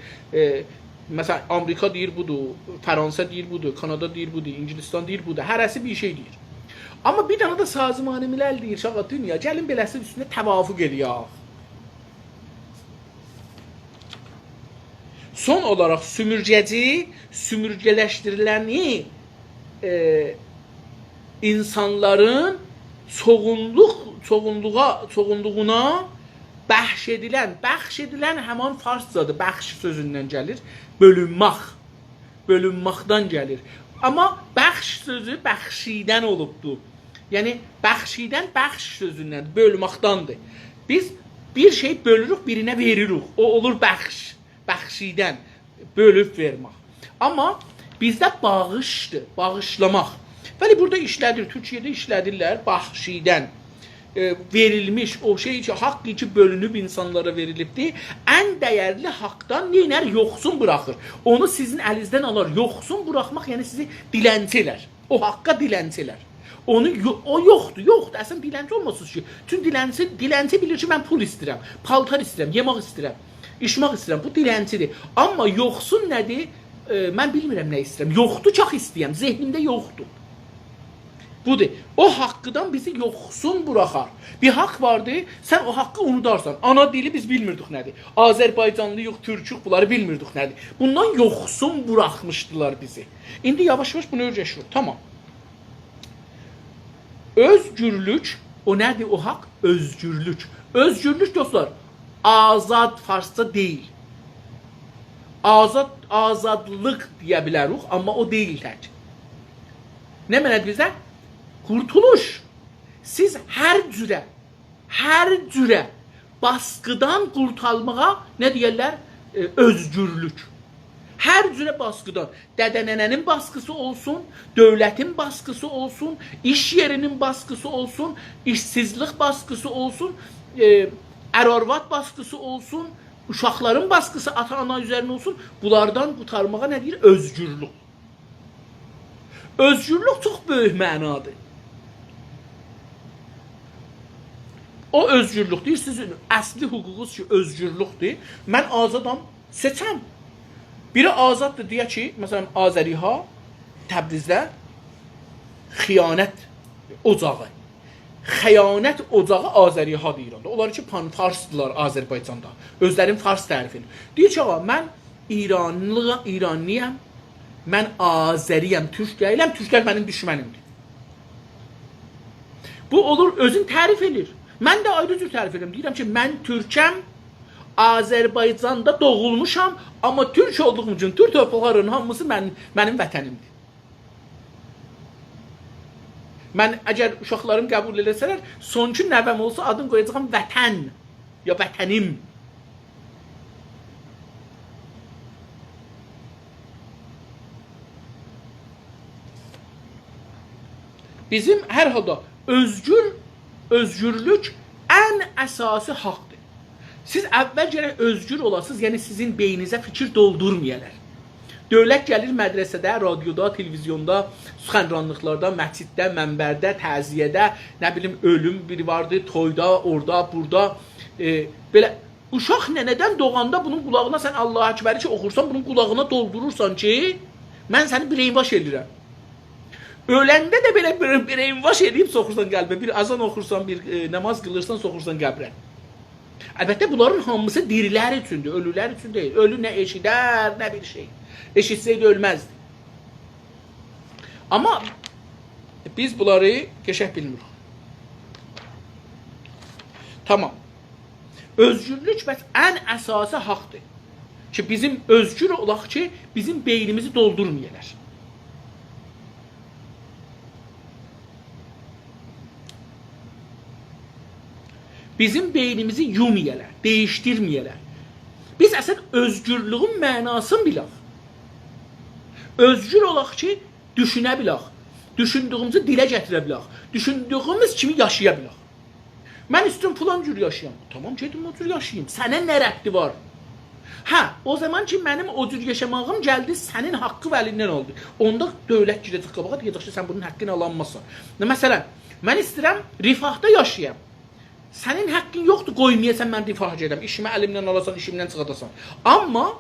B: Məsələn, Amerika deyir budur. Fransa deyir budur. Kanada deyir budur. İngilizistan deyir budur. Hərəsi bir şey deyir. Amma bir dənə də Sazı-ı Milal deyir, şağa dünya, gəlin beləsi üstündə təvafuq eləyək. Son olaraq sümürgələşdiriləni insanların çoğunluğuna bəxş edilən həman farscadır, bəxş sözündən gəlir, bölünməkdən gəlir. Amma bəxş sözü bəxşidən olubdur. Yəni, bəxş sözündən, bölməkdandır. Biz bir şey bölürük, birinə veririk. O olur bəxşidən, bölüb vermək. Amma Bizdə bağışdır, bağışlamaq. Bəli, burada işlədir, Türkiyədə işlədirlər, bəxşidən verilmiş o şey ki, haqq ki bölünüb insanlara verilibdir. Ən dəyərli haqqdan neylər? Yoxsun buraxır. Onu sizin əlinizdən alır. Yoxsun buraxmaq, yəni sizi dilənçi elər. O haqqa dilənçi elər. O yoxdur. Əslən dilənçi olmasınız ki. Çünki dilənçi bilir ki, mən pul istəyirəm, paltar istəyirəm, yemək istəyirəm, içmək istəyirəm. Bu dilənçidir. Amma yoxsun nədir? Mən bilmirəm nə istəyirəm. Yoxdur, çox istəyirəm. Zehnimdə yoxdur. Budur. O haqqıdan bizi yoxsun buraxar. Bir haqq vardı, sən o haqqı unudarsan. Ana dili biz bilmirdik nədir. Azərbaycanlıyıq, türkük, bunları bilmirdik nədir. Bundan yoxsun buraxmışdılar bizi. İndi yavaş-yavaş bunu öyrəşirik. Tamam. Özgürlük, o nədir o haqq? Özgürlük. Özgürlük dostlar, azad farsça deyil. Azadlıq deyə bilərik, amma o deyil tək. Nə mənədir bizə? Qurtuluş. Siz hər cürə baskıdan qurtulmağa nə deyirlər? Özgürlük. Hər cürə baskıdan. Dədənənənin baskısı olsun, dövlətin baskısı olsun, iş yerinin baskısı olsun, işsizlik baskısı olsun, ər-arvad baskısı olsun, uşaqların baskısı ata-ana üzərinə olsun. Bunlardan qurtarmağa nə deyir? Özgürlük. Özgürlük çox böyük mənadır. O özgürlük deyir, sizin əsli hüququnuz ki, özgürlükdür. Mən azadam, seçəm. Biri azaddır, deyək ki, məsələn, Azəriha Təbrizdə xiyanət ocağı. Xəyanət ocağı Azəriha deyirəm. Onlar ki, farsdırlar Azərbaycanda. Özlərin fars tərifini. Deyir ki, ağa, mən İranlıyam, mən Azəriyəm, türk deyiləm, türklər mənim düşmənimdir. Bu olur, özün tərif edir. Mən də ayrı cür tərif edirəm. Deyirəm ki, mən türkəm, Azərbaycanda doğulmuşam, amma türk olduğum üçün türk torpaqlarının hamısı mənim vətənimdir. Mən əgər uşaqlarım qəbul eləsələr, sonki nəvəm olsa adını qoyacağım vətən, ya vətənim. Bizim hər halda özgürlük ən əsası haqqdır. Siz əvvəl gərək özgür olasınız, yəni sizin beyninizə fikir doldurmayalar. Dövlət gəlir mədrəsədə, radioda, televizyonda, suxənranlıqlarda, məsciddə, mənbərdə, təziyədə, nə bilim, ölüm biri vardı, toyda, orada, burada. Belə, uşaq nənədən doğanda bunun qulağına sən Allah-u Əkbəri ki, oxursan, bunun qulağına doldurursan ki, mən səni bireyinbaş edirəm. Öləndə də belə bireyinbaş edib soxursan qəlbə, bir azan oxursan, bir namaz qılırsan, soxursan qəbrə. Əlbəttə, bunların hamısı dirilər üçündür, ölülər üçün deyil. Ölü nə eşidər, nə bir şey. Eşitsəydi ölməzdi. Amma biz bunları qəşəng bilmirik. Tamam. Özgürlük bəs ən əsası haqqdır. Ki, bizim özgür olaq ki, bizim beynimizi doldurmayalar. Bizim beynimizi yumayalar, değiştirmeyeler. Biz əslən özgürlüğün mənasını bilək. Özgür olaq ki, düşünə bilək. Düşündüyümüzü dilə gətirə bilək. Düşündüyümüz kimi yaşaya bilək. Mən istəyirəm filan cür yaşayam. Tamam, gedim o cür yaşayayım. Sənə nə rəbti var? Hə, o zaman ki, mənim o cür yaşamağım gəldi, sənin haqqı və əlindən oldu. Onda dövlət girəcək qabağa, deyəcək ki, sən bunun haqqını alanmasın. Məsələn, mən istəyirəm rifahda yaşayam. Sənin haqqın yoxdur, qoymayasan mən rifah gedəm. İşimi əlimdən alasan, işimdən çıxadasan. Amma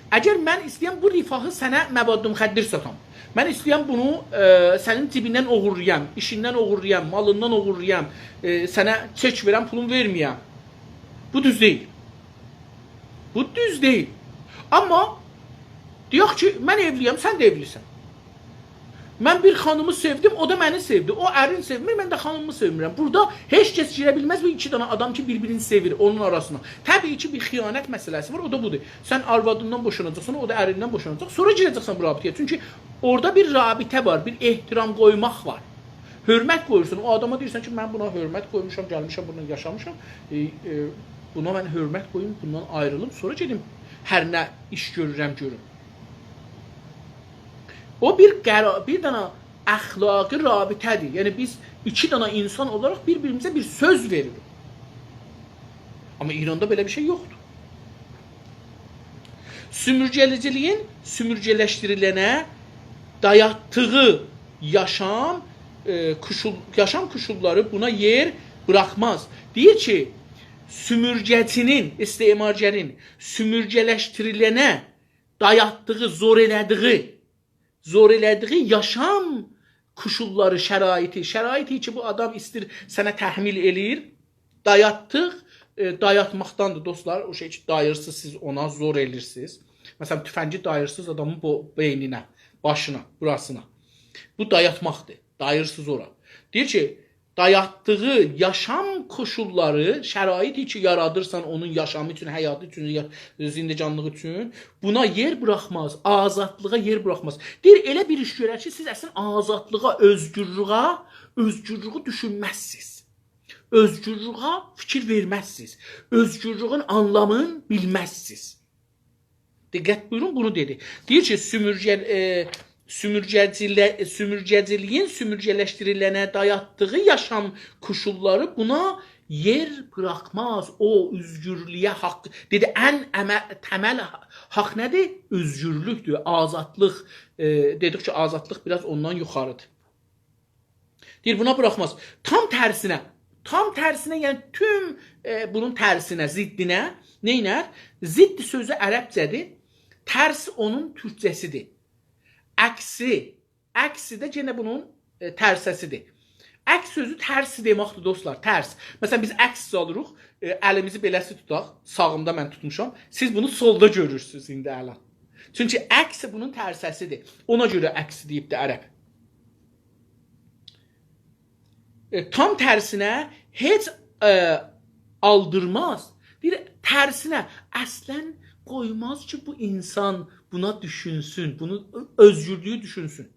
B: əgər mən istəyəm bu rifahı sənə məvaddım xəddir satam. Mən istəyəm bunu sənin cibindən oğurlayam, işindən oğurlayam, malından oğurlayam, sənə çek verəm, pulun verməyəm. Bu düz deyil. Bu düz deyil. Amma deyək ki, mən evliyəm, sən də evlisən. Mən bir xanımı sevdim, o da məni sevdi. O ərin sevmir, mən də xanımı sevmirəm. Burada heç kəs girə bilməz bu iki dana adam ki, bir-birini sevir onun arasına. Təbii ki, bir xiyanət məsələsi var, o da budur. Sən arvadından boşanacaqsan, o da ərindən boşanacaq. Sonra girəcəksən bu rabitəyə. Çünki orada bir rabitə var, bir ehtiram qoymaq var. Hörmət qoyursun. O adama deyirsən ki, mən buna hörmət qoymuşam, gəlmişəm, bununla yaşamışam. Buna mən hörmət qoyum, bundan ayrılım. Sonra gedim, hər nə iş görürəm, görüm. O bir dənə əxlaqi rabitədir. Yəni biz iki dənə insan olaraq bir-birimizə bir söz veririk. Amma İranda belə bir şey yoxdur. Sümürgəliciliyin sümürgələşdirilənə dayattığı yaşam koşulları buna yer bırakmaz. Deyir ki, sümürgəcinin, istemarcənin sümürgələşdirilənə dayattığı, zor elədiği yaşam koşulları, şəraiti ki, bu adam istir sənə təhmil eləyir, dayatmaqdandır dostlar. O şey ki, dayırsız siz ona zor eləyirsiniz. Məsələn, tüfəngi dayırsız adamın beyninə, başına, burasına. Bu dayatmaqdır. Dayırsız ora. Deyir ki, dayattığı yaşam koşulları, şəraiti ki, yaradırsan onun yaşamı üçün, həyatı üçün, zindecanlığı üçün, buna yer bırakmaz, azadlığa yer bırakmaz. Deyir, elə bir iş görər ki, siz əslən azadlığa, özgürlüğü düşünməzsiniz. Özgürlüğe fikir verməzsiniz. Özgürlüğün anlamını bilməzsiniz. Diqqət buyurun, bunu dedi. Deyir ki, sümürgəciliyin sümürgələşdirilənə dayattığı yaşam koşulları buna yer bırakmaz. O özgürlüğe haqq. Dedi, ən təməl haqq nədir? Özgürlükdür, azadlıq. Dedik ki, azadlıq biraz ondan yuxarıdır. Deyir, buna bırakmaz. Tam tersinə, yəni tüm bunun tersinə, ziddinə neynər? Zidd sözü ərəbcədir, tərs onun türkcəsidir. Əksi də yenə bunun tərsəsidir. Əks sözü tərsi deməkdir dostlar, tərs. Məsələn, biz əks alırıq, əlimizi beləsi tutaq, sağımda mən tutmuşam, siz bunu solda görürsünüz indi əla. Çünki əks bunun tərsəsidir. Ona görə əksi deyib də ərəb. Tam tersinə heç aldırmaz. Bir tersinə əslən qoymaz ki, bu insan buna düşünsün, bunu özgürlüğü düşünsün.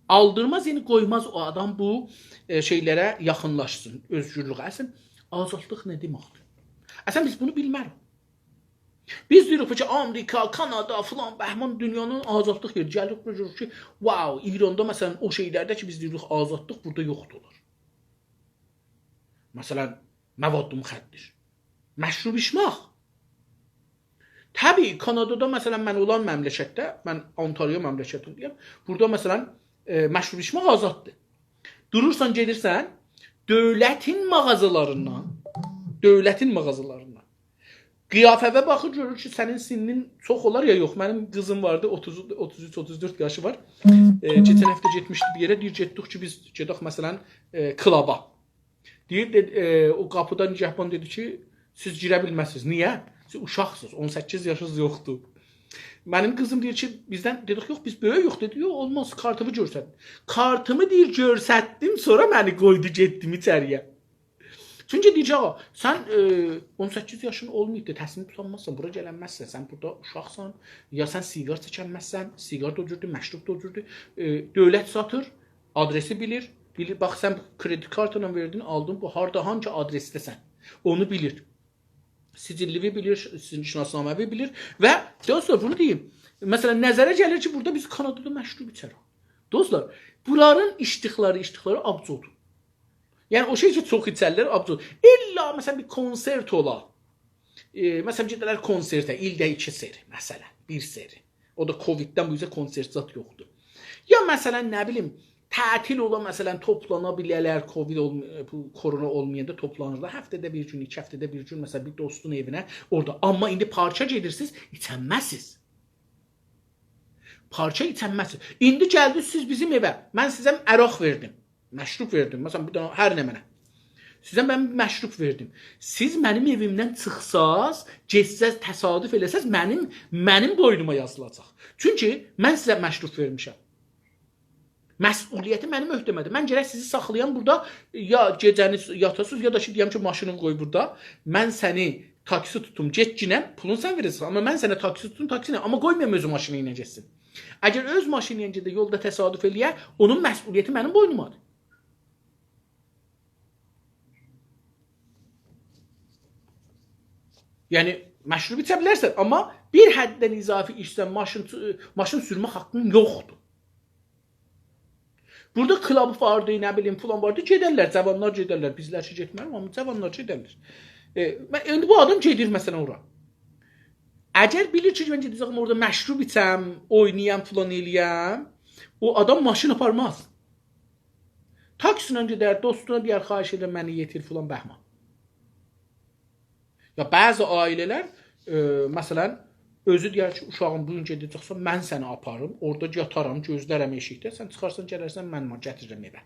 B: Aldırmaz, yəni qoymaz o adam bu şeylərə yaxınlaşsın, özgürlüğə. Əslən, azadlıq nə deməkdir? Əslən, biz bunu bilmərik. Biz deyirik ki, Amerika, Kanada, filan, bəhman dünyanın azadlıq yeri. Gəlirik, deyirik ki, wow, İranda məsələn o şeylərdə ki, biz deyirik azadlıq burada yoxdurlar. Məsələn, məvadlı müxəddir. Məşrub içmək. Təbii, Kanadada məsələn mən olan məmləkətdə, mən Ontario məmləkətindəyəm, burada məsələn məşrub içmək azaddır. Durursan, gedirsən, dövlətin mağazalarından qiyafəvə baxır, görür ki, sənin sinnin çox olar ya yox. Mənim qızım vardı, 33-34 yaşı var. Keçən həftə getmişdi bir yerə, deyir, getdik ki, biz gedək məsələn klaba. Deyir, o qapıda nigahban dedi ki, siz girə bilməzsiniz. Niyə? Siz uşaqsınız, 18 yaşınız yoxdur. Mənim qızım deyir ki, bizdən dedik, yox, biz böyük yox, dedi, yox, olmaz, kartımı görsət. Kartımı deyir, görsətdim, sonra məni qoydu, getdim içəriyə. Çünki deyəcək, sən 18 yaşın olmayıb da təsirini tutanmazsan, bura gələnməzsən, sən burada uşaqsan, ya sən siqar çəkənməzsən, siqar da o cürdür, məşrub da o cürdür, dövlət satır, adresi bilir, bax sən kredi kartına verdin, aldın, bu harda, hangi adresdəsən, onu bilir. Sicillivi bilir, şinasnaməvi bilir və dostlar bunu deyim, məsələn, nəzərə gəlir ki, burada biz Kanadada məşrub içərik. Dostlar, bunların içdikləri absurd. Yəni o şey ki, çox içərlər absurd. İlla məsələn bir konsert ola. Məsələn gedərlər konsertə, ildə 2 seri, məsələn, 1 seri. O da Coviddən bu yüzden konsert zat yoxdur. Ya məsələn nə bilim, tətil ola məsələn toplana bilərlər, korona olmayanda toplanırlar. Həftədə bir gün, 2 həftədə bir gün məsələn bir dostun evinə orada. Amma indi parça gedirsiniz, içənməzsiniz. Parça içənməzsiniz. İndi gəldiniz siz bizim evə. Mən sizə əraq verdim. Məşrub verdim. Məsələn bir dənə hər nə mənə. Sizə mən məşrub verdim. Siz mənim evimdən çıxsaz, getsəz, təsadüf eləsəz, mənim boynuma yazılacaq. Çünki mən sizə məşrub vermişəm. Məsuliyyəti mənim öhdəmədir. Mən gərək sizi saxlayan burada ya gecəni yatasınız ya da ki deyəm ki maşını qoy burada. Mən səni taksi tutum, get ginəm, pulunu sən verirsən. Amma mən sənə taksi tutum, taksinə. Amma qoymayam özü maşını ilə getsin. Əgər öz maşını ilə gedə yolda təsadüf eləyə, onun məsuliyyəti mənim boynumadır. Yəni məşrub içə bilərsən, amma bir həddən izafi içsən maşın sürmə haqqın yoxdur. Burada klub vardı, nə bilim filan vardı, gedərlər, cavanlar gedərlər. Bizlər ki getmərəm, amma cavanlar gedərlər. İndi bu adam gedir məsələn ora. Əgər bilir ki, mən gedəcəm orada məşrub içəm, oynayam, filan eləyəm, o adam maşın aparmaz. Taksilə gedər, dostuna deyər, xahiş edirəm məni yetir filan bəhman. Ya bəzi ailələr məsələn özü deyər ki, uşağım bu gün gedəcəksən, mən səni aparım, orada yataram, gözlərəm eşikdə, sən çıxarsan gələrsən, mən gətirirəm evə.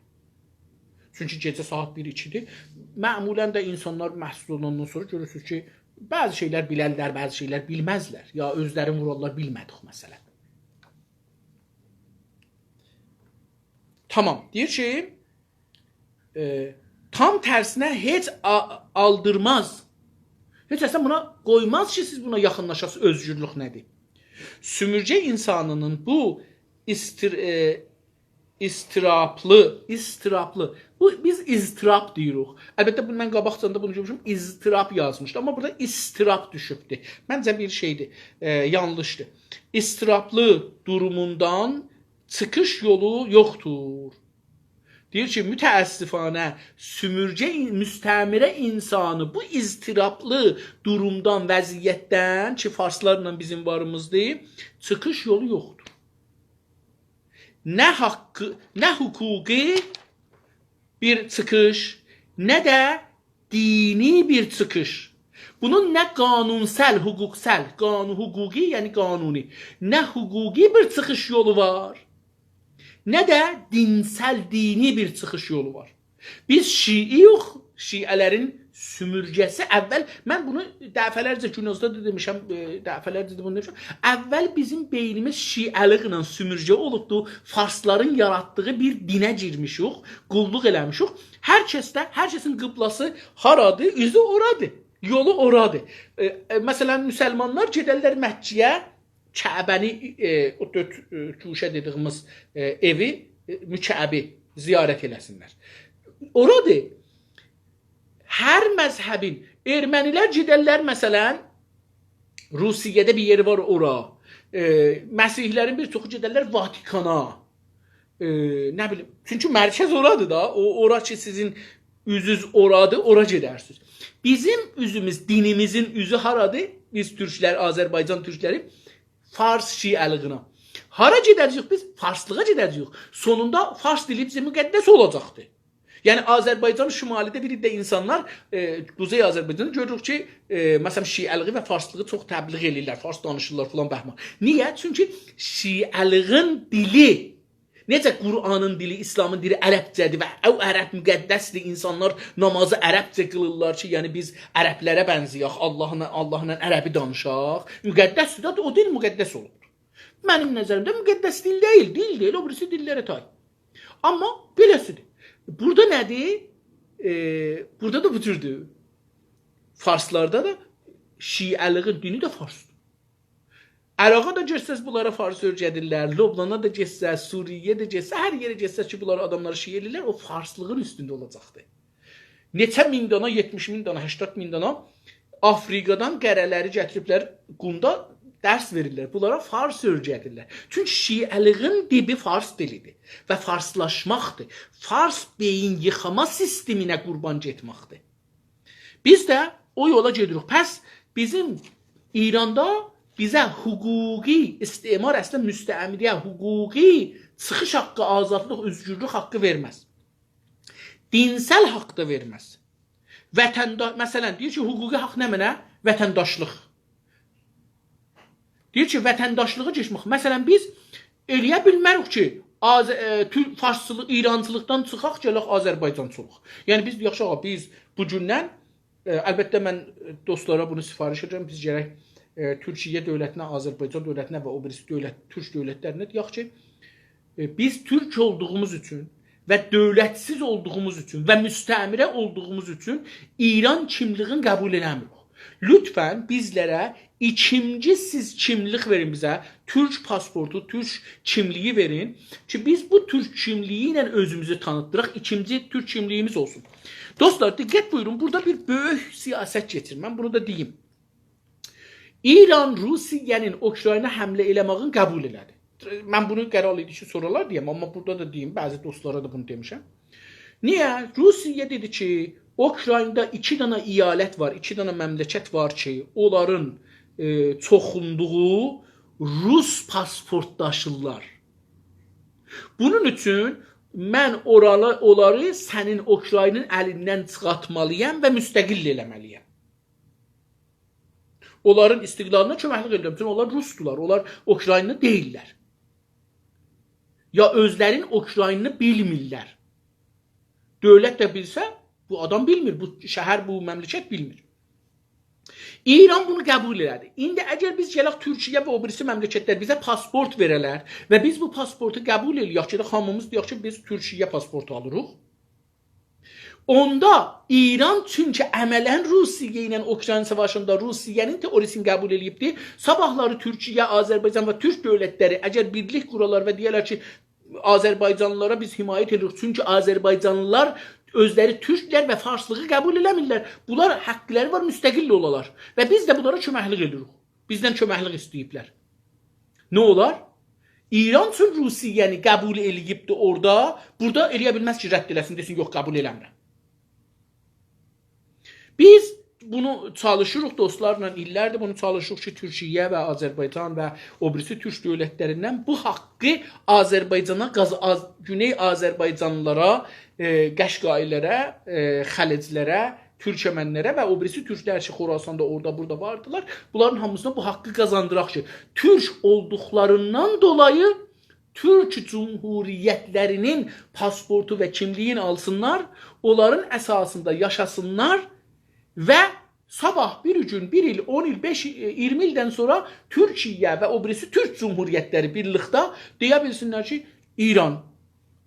B: Çünki gecə saat 1-2-dir. Məmulən də insanlar məhsul olandan sonra görürsünüz ki, bəzi şeylər bilərlər, bəzi şeylər bilməzlər. Ya özləri vurarlar, bilmədik məsələn. Tamam, deyir ki, tam tərsinə heç aldırmaz. Heç əslən buna qoymaz ki, siz buna yaxınlaşasınız, özgürlük nədir? Sümürcə insanının bu istiraplı, bu biz iztirap deyirik. Əlbəttə mən qabaqcanda bunu görmüşüm, iztirap yazmışdı, amma burada istirap düşübdür. Məncə bir şeydir, yanlışdır. İstiraplı durumundan çıxış yolu yoxdur. Deyir ki, mütəəssifanə müstəmirə insanı bu iztiraplı durumdan, vəziyyətdən ki, farslarla bizim varımızdır, çıxış yolu yoxdur. Nə hukuki bir çıxış, nə də dini bir çıxış. Bunun nə qanunsal, hukuksal, hukuki, yəni qanuni, nə hukuki bir çıxış yolu var, nə də dinsel, dini bir çıxış yolu var. Biz şiiyuq, şiələrin sümürcəsi əvvəl, mən bunu dəfələrcə günozda da demişəm, dəfələrcə də bunu demişəm, əvvəl bizim beynimiz şiəliqlə sümürcə olubdu, farsların yaratdığı bir dinə girmişik, qulluq eləmişik. Hər kəsin qıblası haradır, üzü oradır, yolu oradır. Məsələn, müsəlmanlar gedərlər Məkkiyə, Kəbəni, o 4 kuşə dediyimiz evi, Mükəbi ziyarət eləsinlər. Oradır. Hər məzhəbin, ermənilər gedərlər, məsələn, Rusiyədə bir yeri var ora. Məsihlərin bir çoxu gedərlər Vatikana. Nə bilim, çünki mərkəz oradır da, ora ki sizin üzüz oradır, ora gedərsiniz. Bizim üzümüz, dinimizin üzü haradır? Biz türklər, Azərbaycan türkləri, Fars şiəliğine. Hara gedəcəyik biz? Farslığa gedəcəyik. Sonunda Fars dili bizə müqəddəs olacaqdır. Yəni Azərbaycan şimalidə bir də insanlar, Quzey Azərbaycanı görürük ki, məsələn şiəliği və farslığı çox təbliğ edirlər, fars danışırlar filan bəhman. Niyə? Çünki şiəliğin dili, necə Qur'anın dili, İslamın dili ərəbcədir və o ərəb müqəddəsdir. İnsanlar namazı ərəbcə qılırlar ki, yəni biz ərəblərə bənzəyək, Allahla ərəbi danışaq. Müqəddəsdir də o dil müqəddəs olubdur. Mənim nəzərimdə müqəddəs dil deyil, o birisi dillərə tay. Amma beləsidir. Burada nədir? Burada da bu cürdür. Farslarda da şiəliğin dini də farsdır. Əraqa da getsəz bunlara fars öyrədirlər, Lobnana da getsəz, Suriyə də getsəz, hər yerə getsəz ki, bunlar adamları şiə edirlər, o farslığın üstündə olacaqdır. Neçə min dana, 70 min dana, 80 min dana Afrikadan qərələri gətiriblər, qumda dərs verirlər, bunlara fars öyrədirlər. Çünki şiəliğin dibi fars dilidir və farslaşmaqdır. Fars beyin yıxama sisteminə qurban getməkdir. Biz də o yola gedirik. Pəs bizim İranda bizə hüquqi istimar, əslində müstəmiriyə hüquqi çıxış haqqı, azadlıq, özgürlük haqqı verməz. Dinsel haqq da verməz. Məsələn, deyir ki, hüquqi haqq nə mənə? Vətəndaşlıq. Deyir ki, vətəndaşlığı keçmək. Məsələn, biz eləyə bilmərik ki, farslılıq, İrancılıqdan çıxaq, gələk Azərbaycançılıq. Yəni, biz deyək ki, biz bugündən, əlbəttə mən dostlara bunu sifariş edirəm, biz gərək Türkiyə dövlətinə, Azərbaycan dövlətinə və o birisi türk dövlətlərinə deyək ki, biz türk olduğumuz üçün və dövlətsiz olduğumuz üçün və müstəmirə olduğumuz üçün İran kimliğini qəbul eləmirik. Lütfən bizlərə ikincisiz kimlik verin bizə, türk pasportu, türk kimliyi verin ki, biz bu türk kimliyi ilə özümüzü tanıtdıraq, ikinci türk kimliyimiz olsun. Dostlar, diqqət buyurun, burada bir böyük siyasət getirir, mən bunu da deyim. İran Rusiyanın Ukrayna həmlə eləmağını qəbul elədi. Mən bunu qərar idi ki, soralar deyəm, amma burada da deyim, bəzi dostlara da bunu demişəm. Niyə? Rusiya dedi ki, Ukraynada 2 dənə əyalət var, 2 dənə məmləkət var ki, onların çoxunluğu Rus pasport daşırlar. Bunun üçün mən onları sənin Ukraynanın əlindən çıxartmalıyam və müstəqil eləməliyəm. Onların istiqlalına köməklik edirəm. Çünki onlar Rusdular, onlar Ukrayna deyirlər. Ya özlərin Ukraynanı bilmirlər. Dövlət də bilsə, bu adam bilmir, bu şəhər, bu məmləkət bilmir. İran bunu qəbul elədi. İndi əgər biz gələk Türkiyə və o birisi məmləkətlər bizə pasport verələr və biz bu pasportu qəbul eləyək ki, xanımımız deyək ki, biz Türkiyə pasportu alırıq. Onda İran çünki əmələn Rusiya ilə Ukrayna savaşında Rusiyanın teorisini qəbul eləyibdi. Sabahları Türkiyə, Azərbaycan və Türk dövlətləri əgər birlik quralar və deyərlər ki, Azərbaycanlılara biz himayət edirik. Çünki Azərbaycanlılar özləri türklər və farslığı qəbul eləmirlər. Bunlar haqqları var, müstəqil olalar. Və biz də bunlara köməklik edirik. Bizdən köməklik istəyiblər. Nə olar? İran üçün Rusiyanı qəbul eləyibdi orada. Burada eləyə bilməz ki, rədd eləsin, desin, yox, qəbul eləmirəm. Biz bunu çalışırıq dostlarla, illərdir bunu çalışırıq ki, Türkiyə və Azərbaycan və o birisi türk dövlətlərindən bu haqqı Azərbaycana, Güney Azərbaycanlılara, Qəşqailərə, Xəliclərə, Türkmənlərə və o birisi türklər ki, Xorasanda orada burada vardılar. Bunların hamısına bu haqqı qazandıraq ki, türk olduqlarından dolayı Türk Cumhuriyyətlərinin pasportu və kimliyin alsınlar, onların əsasında yaşasınlar və sabah bir gün, 1 il, 10 il, 5 il, 20 ildən sonra Türkiyə və o birisi Türk Cumhuriyyətləri birlikdə deyə bilsinlər ki, İran,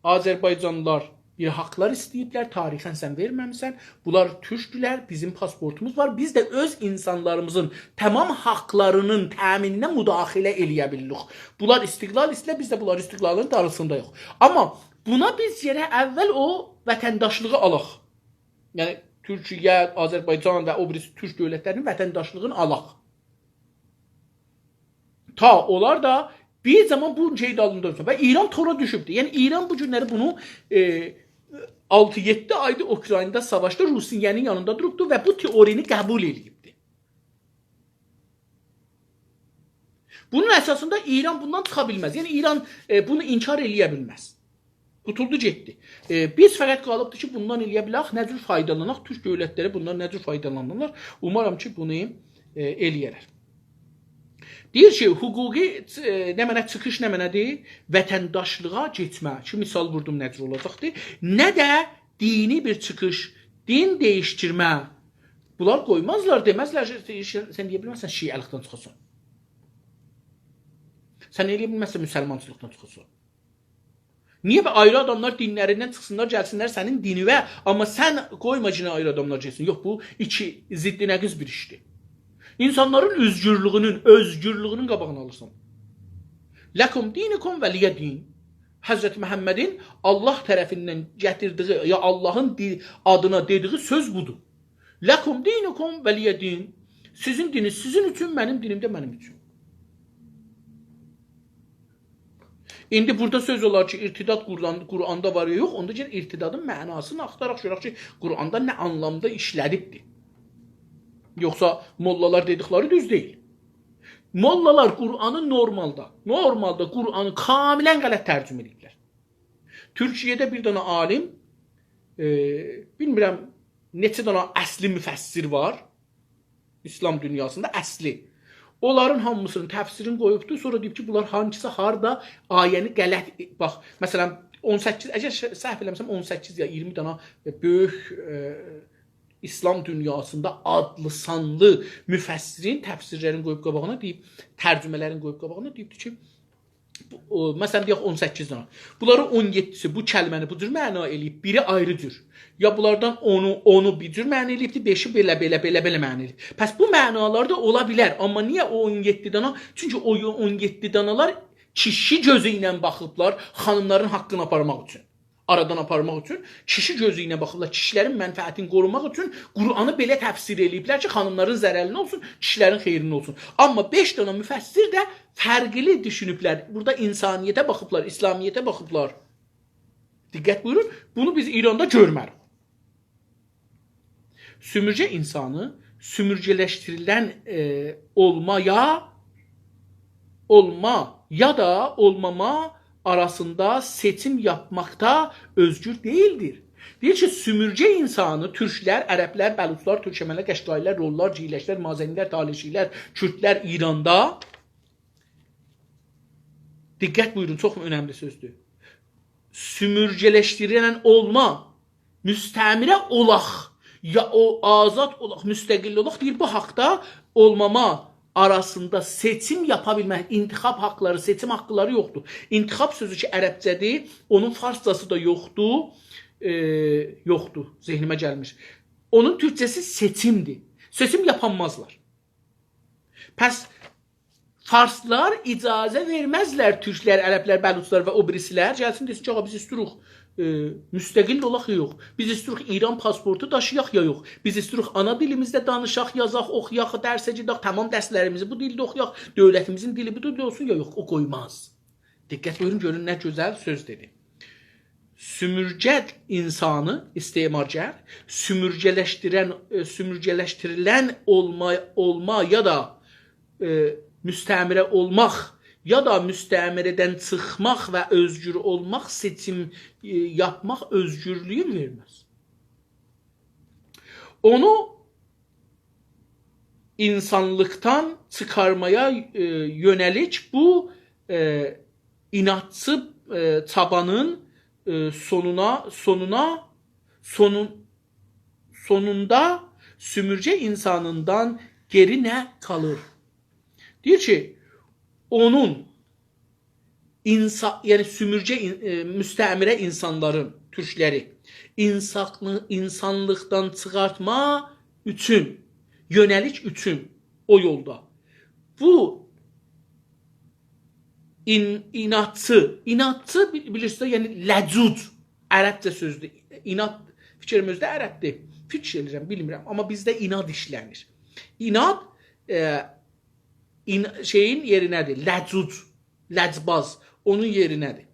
B: Azərbaycanlılar bir haqlar istəyiblər, tarixən sən verməmsən, bunlar türkdülər, bizim pasportumuz var, biz də öz insanlarımızın tamam haqlarının təmininə müdaxilə eləyə bilirik. Bunlar istiqlal istəyirlər, biz də bunlar istiqlalın darısındayıq. Amma buna biz yerə əvvəl o vətəndaşlığı alaq. Yəni, Türkiyə, Azərbaycan və o birisi türk dövlətlərinin vətəndaşlığını alaq. Ta onlar da bir zaman bu şeydə alındı. Və İran tora düşübdü. Yəni İran bu günləri bunu 6-7 ayda Ukraynada savaşda Rusiyanın yanında durubdu və bu teorini qəbul edibdi. Bunun əsasında İran bundan çıxa bilməz. Yəni İran bunu inkar eləyə bilməz. Qutuldu getdi. Biz fəqət qalıbdı ki, bundan eləyə bilək, nə cür faydalanaq, türk dövlətləri bundan nə cür faydalanırlar. Umarım ki, bunu eləyərlər. Deyir ki, hüquqi nə mənə çıxış nə mənədir? Vətəndaşlığa getmə. Ki, misal vurdum nə cür olacaqdır? Nə də dini bir çıxış, din değiştirmə. Bunlar qoymazlar, deməzlər, sən deyə bilməzsən şiəlikdən çıxasın. Sən eləyə bilməzsən müsəlmançılıqdan çıxasın. Niyə və ayrı adamlar dinlərindən çıxsınlar, gəlsinlər sənin dinivə, amma sən qoyma ki, ayrı adamlar gəlsin. Yox, bu iki ziddinəqiz bir işdir. İnsanların özgürlüğünün qabağını alırsan. Ləkum dinikum vəliyə din. Həzrət Məhəmmədin Allah tərəfindən gətirdiyi, ya Allahın adına dediği söz budur. Ləkum dinikum vəliyə din. Sizin dininiz sizin üçün, mənim dinim də mənim üçün. İndi burada söz olar ki, irtidad Quranda var ya yox, onda ki, irtidadın mənasını axtaraq görək ki, Quranda nə anlamda işlədibdir. Yoxsa mollalar dedikləri düz deyil. Mollalar Qur'anı normalda Qur'anı kamilən qələt tərcümə edirlər. Türkiyədə bir dənə alim, bilmirəm, neçə dənə əsli müfəssir var, İslam dünyasında əsli. Onların hamısının təfsirini qoyubdur, sonra deyib ki, bunlar hangisi harda ayəni qələt, bax, məsələn, 18, əgər səhv eləməsəm 18 ya 20 dənə böyük İslam dünyasında adlı sanlı müfəssirin təfsirlərini qoyub qabağına deyib, tərcümələrini qoyub qabağına deyibdir ki, məsələn deyək 18 dənə. Bunları 17-si bu kəlməni bu cür məna eləyib, biri ayrıdır. Ya bunlardan onu bir cür məna eləyibdir, 5-i belə məna eləyib. Pəs bu mənalar da ola bilər. Amma niyə o 17 dənə? Çünki o 17 dənələr kişi gözü ilə baxıblar xanımların haqqını aparmaq üçün. aradan aparmaq üçün kişi gözü ilə baxırlar. Kişilərin mənfəətini qorumaq üçün Qur'anı belə təfsir eləyiblər ki, xanımların zərərinə olsun, kişilərin xeyrinə olsun. Amma 5 dənə müfəssir də fərqli düşünüblər. Burada insaniyyətə baxıblar, İslamiyyətə baxıblar. Diqqət buyurun, bunu biz İranda görmərik. Sümürcə insanı sümürcələşdirilən olma ya da olmama arasında seçim yapmakta özgür değildir. Deyir ki, sümürcə insanı Türklər, Ərəblər, Bəluçlar, Türkmələr, Qəşqailər, Rollar, Ciyləşlər, Mazənilər, Talişilər, Kürdlər İranda, diqqət buyurun, çox önəmli sözdür. Sümürcələşdirilən olma, müstəmirə olaq, ya o azad olaq, müstəqil olaq, deyir, bu haqda olmama arasında seçim yapabilmək, intixab haqları, seçim haqqları yoxdur. İntixab sözü ki, ərəbcədir, onun farscası da yoxdur, yoxdur, zehnimə gəlmiş. Onun türkçəsi seçimdir. Seçim yapanmazlar. Pəs, farslar icazə verməzlər türklər, ərəblər, bəluçlar və o birisilər. Gəlsin desin ki, biz istiruq müstəqil olaq ya yox. Biz istiruq İran pasportu daşıyaq ya yox. Biz istiruq ana dilimizdə danışaq, yazaq, oxuyaq, dərsə gedək, tamam dərslərimizi bu dildə oxuyaq, dövlətimizin dili bu dildə olsun ya yox. O qoymaz. Diqqət buyurun, görün nə gözəl söz dedi. Sümürcə insanı, istemargər, sümürcələşdirilən olma ya da müstəmirə olmaq ya da müstəmirədən çıxmaq və özgür olmaq, seçim yapmaq özgürlüyü verməz. Onu insanlıktan çıkarmaya yönelik bu inatçı çabanın sonunda sümürcə insanından geri nə kalır? Deyir ki, onun yəni sümürcə müstəmirə insanların, türkləri insanlıqdan çıxartma üçün, yönəlik üçün o yolda. Bu inatçı bilirsiniz, yəni ləcud, ərəbcə sözdür. İnat fikrimizdə ərəbdir. Fikir edirəm, bilmirəm, amma bizdə inad işlənir. İnad şeyin yerinədir, ləcud, ləcbaz, onun yerinədir.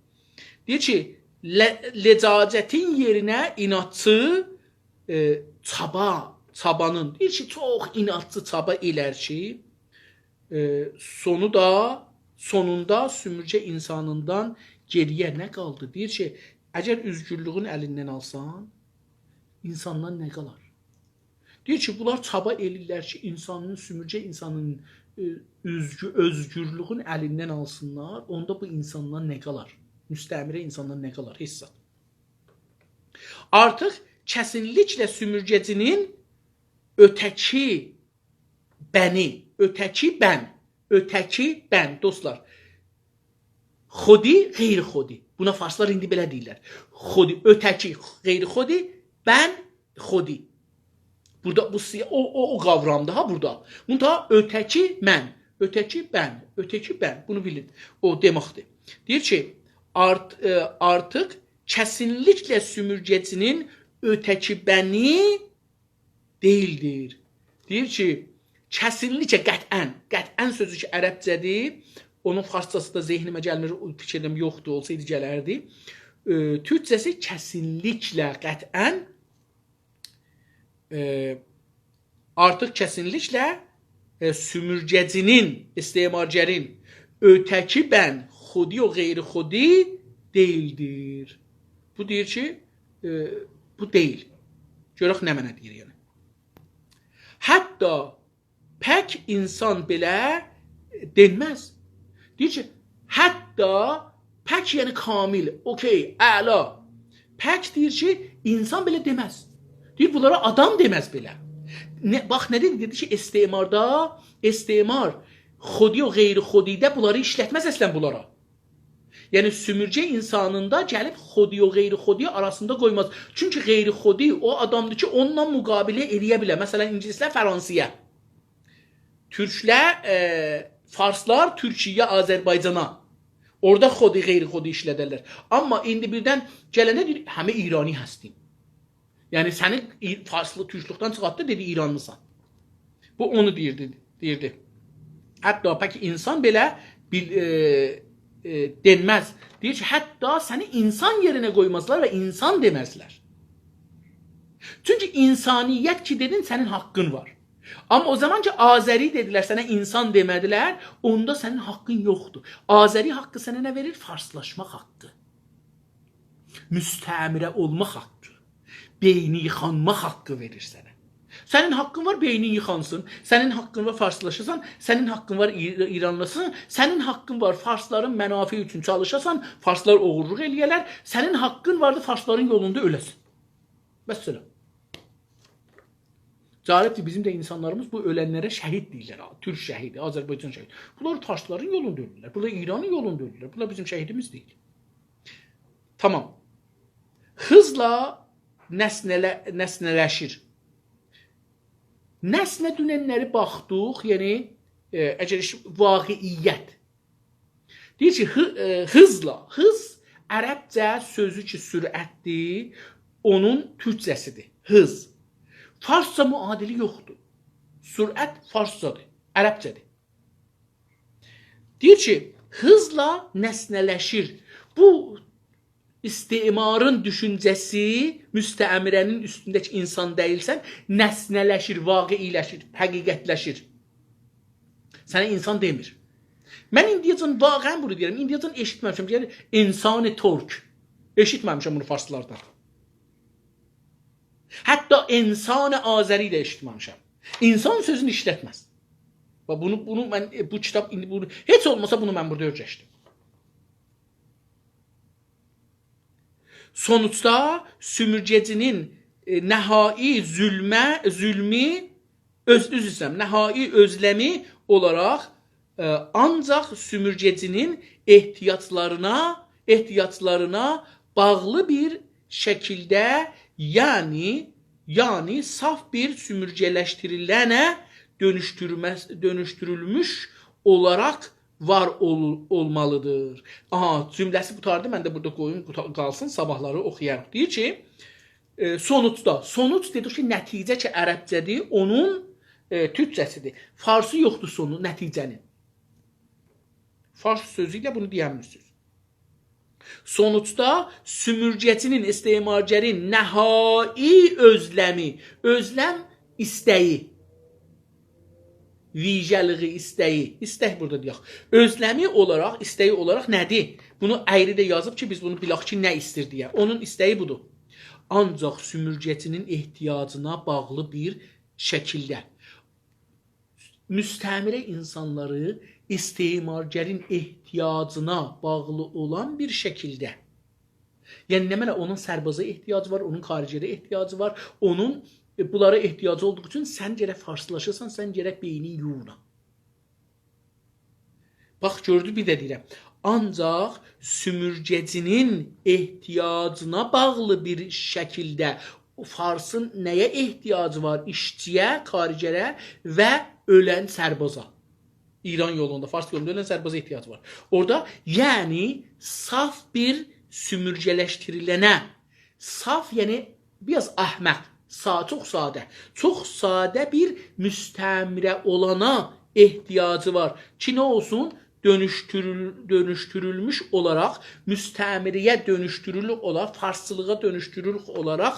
B: Deyir ki, lecacətin yerinə inatçı çabanın, deyir ki, çox inatçı çaba elər ki, sonunda sümürcə insanından geriyə nə qaldı? Deyir ki, əgər üzgürlüğün əlindən alsan, insandan nə qalar? Deyir ki, bunlar çaba elirlər ki, sümürcə insanın özgürlüğün əlindən alsınlar, onda bu insandan nə qalar? Müstəmirə insandan nə qalar? Hesab. Artıq kəsinliklə sümürgəcinin ötəki bən, dostlar, xodi, qeyri-xodi. Buna farslar indi belə deyirlər. Xodi, ötəki, qeyri-xodi, bən, xodi. Burada bu o qavramdır ha burada. Bunda ötəki mən, ötəki bən, bunu bilin. O deməkdir. Deyir ki, artıq kəsinliklə sümürgəcinin ötəki bəni deyildir. Deyir ki, kəsinliklə qətən sözü ki, ərəbcədir. Onun farsçası da zehnimə gəlmir, fikrim yoxdur, olsaydı gələrdi. Türkçəsi kəsinliklə qətən artıq kəsinliklə sümürgəcinin, istemargərin ötəki bən, xodi o qeyri-xodi deyildir. Bu deyir ki, bu deyil. Görək nə mənə deyir yəni. Hətta pək insan belə denməz. Deyir ki, hətta pək yəni kamil, okey, əla. Pək deyir ki, insan belə deməz. Deyir, bunlara adam deməz belə. Bax, nə deyir ki, istemar, xodi o qeyri-xodidə bunları işlətməz əslən bunlara. Yəni, sümürcə insanında gəlib xodi o qeyri-xodi arasında qoymaz. Çünki qeyri-xodi o adamdır ki, onunla müqabilə eləyə bilər. Məsələn, ingilislər Fransıya, türklər, farslar Türkiyə, Azərbaycana. Orada xodi, qeyri-xodi işlədərlər. Amma indi birdən gələndə deyir, həmə İrani həstim. Yəni səni farslı, türklıqdan çıxartdı, dedi İranlısan. Bu onu deyirdi. Hətta peki insan belə denməz. Deyir ki, hətta səni insan yerinə qoymazlar və insan deməzlər. Çünki insaniyyət ki dedin, sənin haqqın var. Amma o zaman ki Azəri dedilər, sənə insan demədilər, onda sənin haqqın yoxdur. Azəri haqqı sənə nə verir? Farslaşmaq haqqı. Müstəmirə olmaq haqqı. Beyni yıxanmaq haqqı verir sənə. Sənin haqqın var, beynin yıxansın. Sənin haqqın var, farslaşasan. Sənin haqqın var, İranlasın. Sənin haqqın var, farsların mənafi üçün çalışasan. Farslar oğurluq eləyələr. Sənin haqqın vardı, farsların yolunda öləsin. Məsələn. Cəlibdir, bizim də insanlarımız bu ölənlərə şəhid deyirlər. Türk şəhidi, Azərbaycan şəhidi. Bunlar farsların yolunda ölürlər. Bunlar İranın yolunda ölürlər. Bunlar bizim şəhidimiz deyil. Tamam. Hızla nəsnələşir. Nəsnə dünənləri baxdıq, yəni əgər vaqiiyyət. Deyir ki, hızla, hız ərəbcə sözü ki sürətdir, onun türkcəsidir. Hız. Farsça müadili yoxdur. Sürət farscadır, ərəbcədir. Deyir ki, hızla nəsnələşir. Bu istimarın düşüncəsi müstəmirənin üstündəki insan deyilsən, nəsnələşir, vaqiiləşir, həqiqətləşir. Sənə insan demir. Mən indiyəcən vaqən bunu deyirəm, indiyəcən eşitməmişəm. Yəni, insan-ı Türk. Eşitməmişəm bunu farslardan. Hətta insan-ı Azəri də eşitməmişəm. İnsan sözünü işlətməz. Bunu mən, bu kitab, heç olmasa bunu mən burada öyrəşdim. Sonuçta sümürgecinin nəhai nəhai özləmi olaraq ancaq sümürgecinin ehtiyaclarına bağlı bir şəkildə, yəni saf bir sümürgələşdirilənə dönüştürülmüş olaraq var olmalıdır. Aha, cümləsi qutardı, mən də burada qoyum qalsın, sabahları oxuyarıq. Deyir ki, sonuç dedik ki, nəticə ki ərəbcədir, onun türkcəsidir. Farsı yoxdur sonu, nəticənin. Fars sözü ilə bunu deyəmirsiniz. Sonuçta sümürgecinin, istemargərin nəhai özləm istəyi, vicəliği istək burada deyək. Özləmi olaraq, istəyi olaraq nədir? Bunu əyri də yazıb ki, biz bunu bilək ki, nə istir deyə. Onun istəyi budur. Ancaq sümürgecinin ehtiyacına bağlı bir şəkildə. Müstəmirə insanları istemargərin ehtiyacına bağlı olan bir şəkildə. Yəni, nə mənə onun sərbaza ehtiyacı var, onun xaricədə ehtiyacı var, onun bunlara ehtiyacı olduğu üçün sən gərək farslaşırsan, sən gərək beynin yuyuna. Bax, gördü bir də deyirəm. Ancaq sümürgecinin ehtiyacına bağlı bir şəkildə Farsın nəyə ehtiyacı var? İşçiyə, xaricəyə və ölən sərbaza. İran yolunda, Fars yolunda ölən sərbaza ehtiyacı var. Orada, yəni, saf bir sümürgələşdirilənə, saf, yəni, biraz əhmək, çox sadə bir müstəmirə olana ehtiyacı var. Ki, nə olsun? Dönüştürülmüş olaraq, müstəmiriyə dönüştürülük olaraq, farsçılığa dönüştürülük olaraq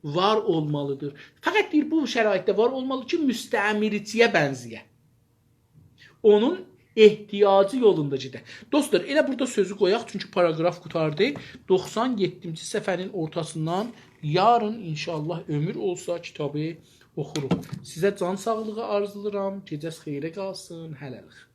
B: var olmalıdır. Fəqət deyir, bu şəraitdə var olmalı ki, müstəmiriciyə bənziyə. Onun ehtiyacı yolunda gedə. Dostlar, elə burada sözü qoyaq, çünki paragraf qutardı. 97-ci səhifənin ortasından yarın inşallah ömür olsa kitabı oxuruq. Sizə can sağlığı arzulayıram. Gecəz xeyrə qalsın. Hələlik.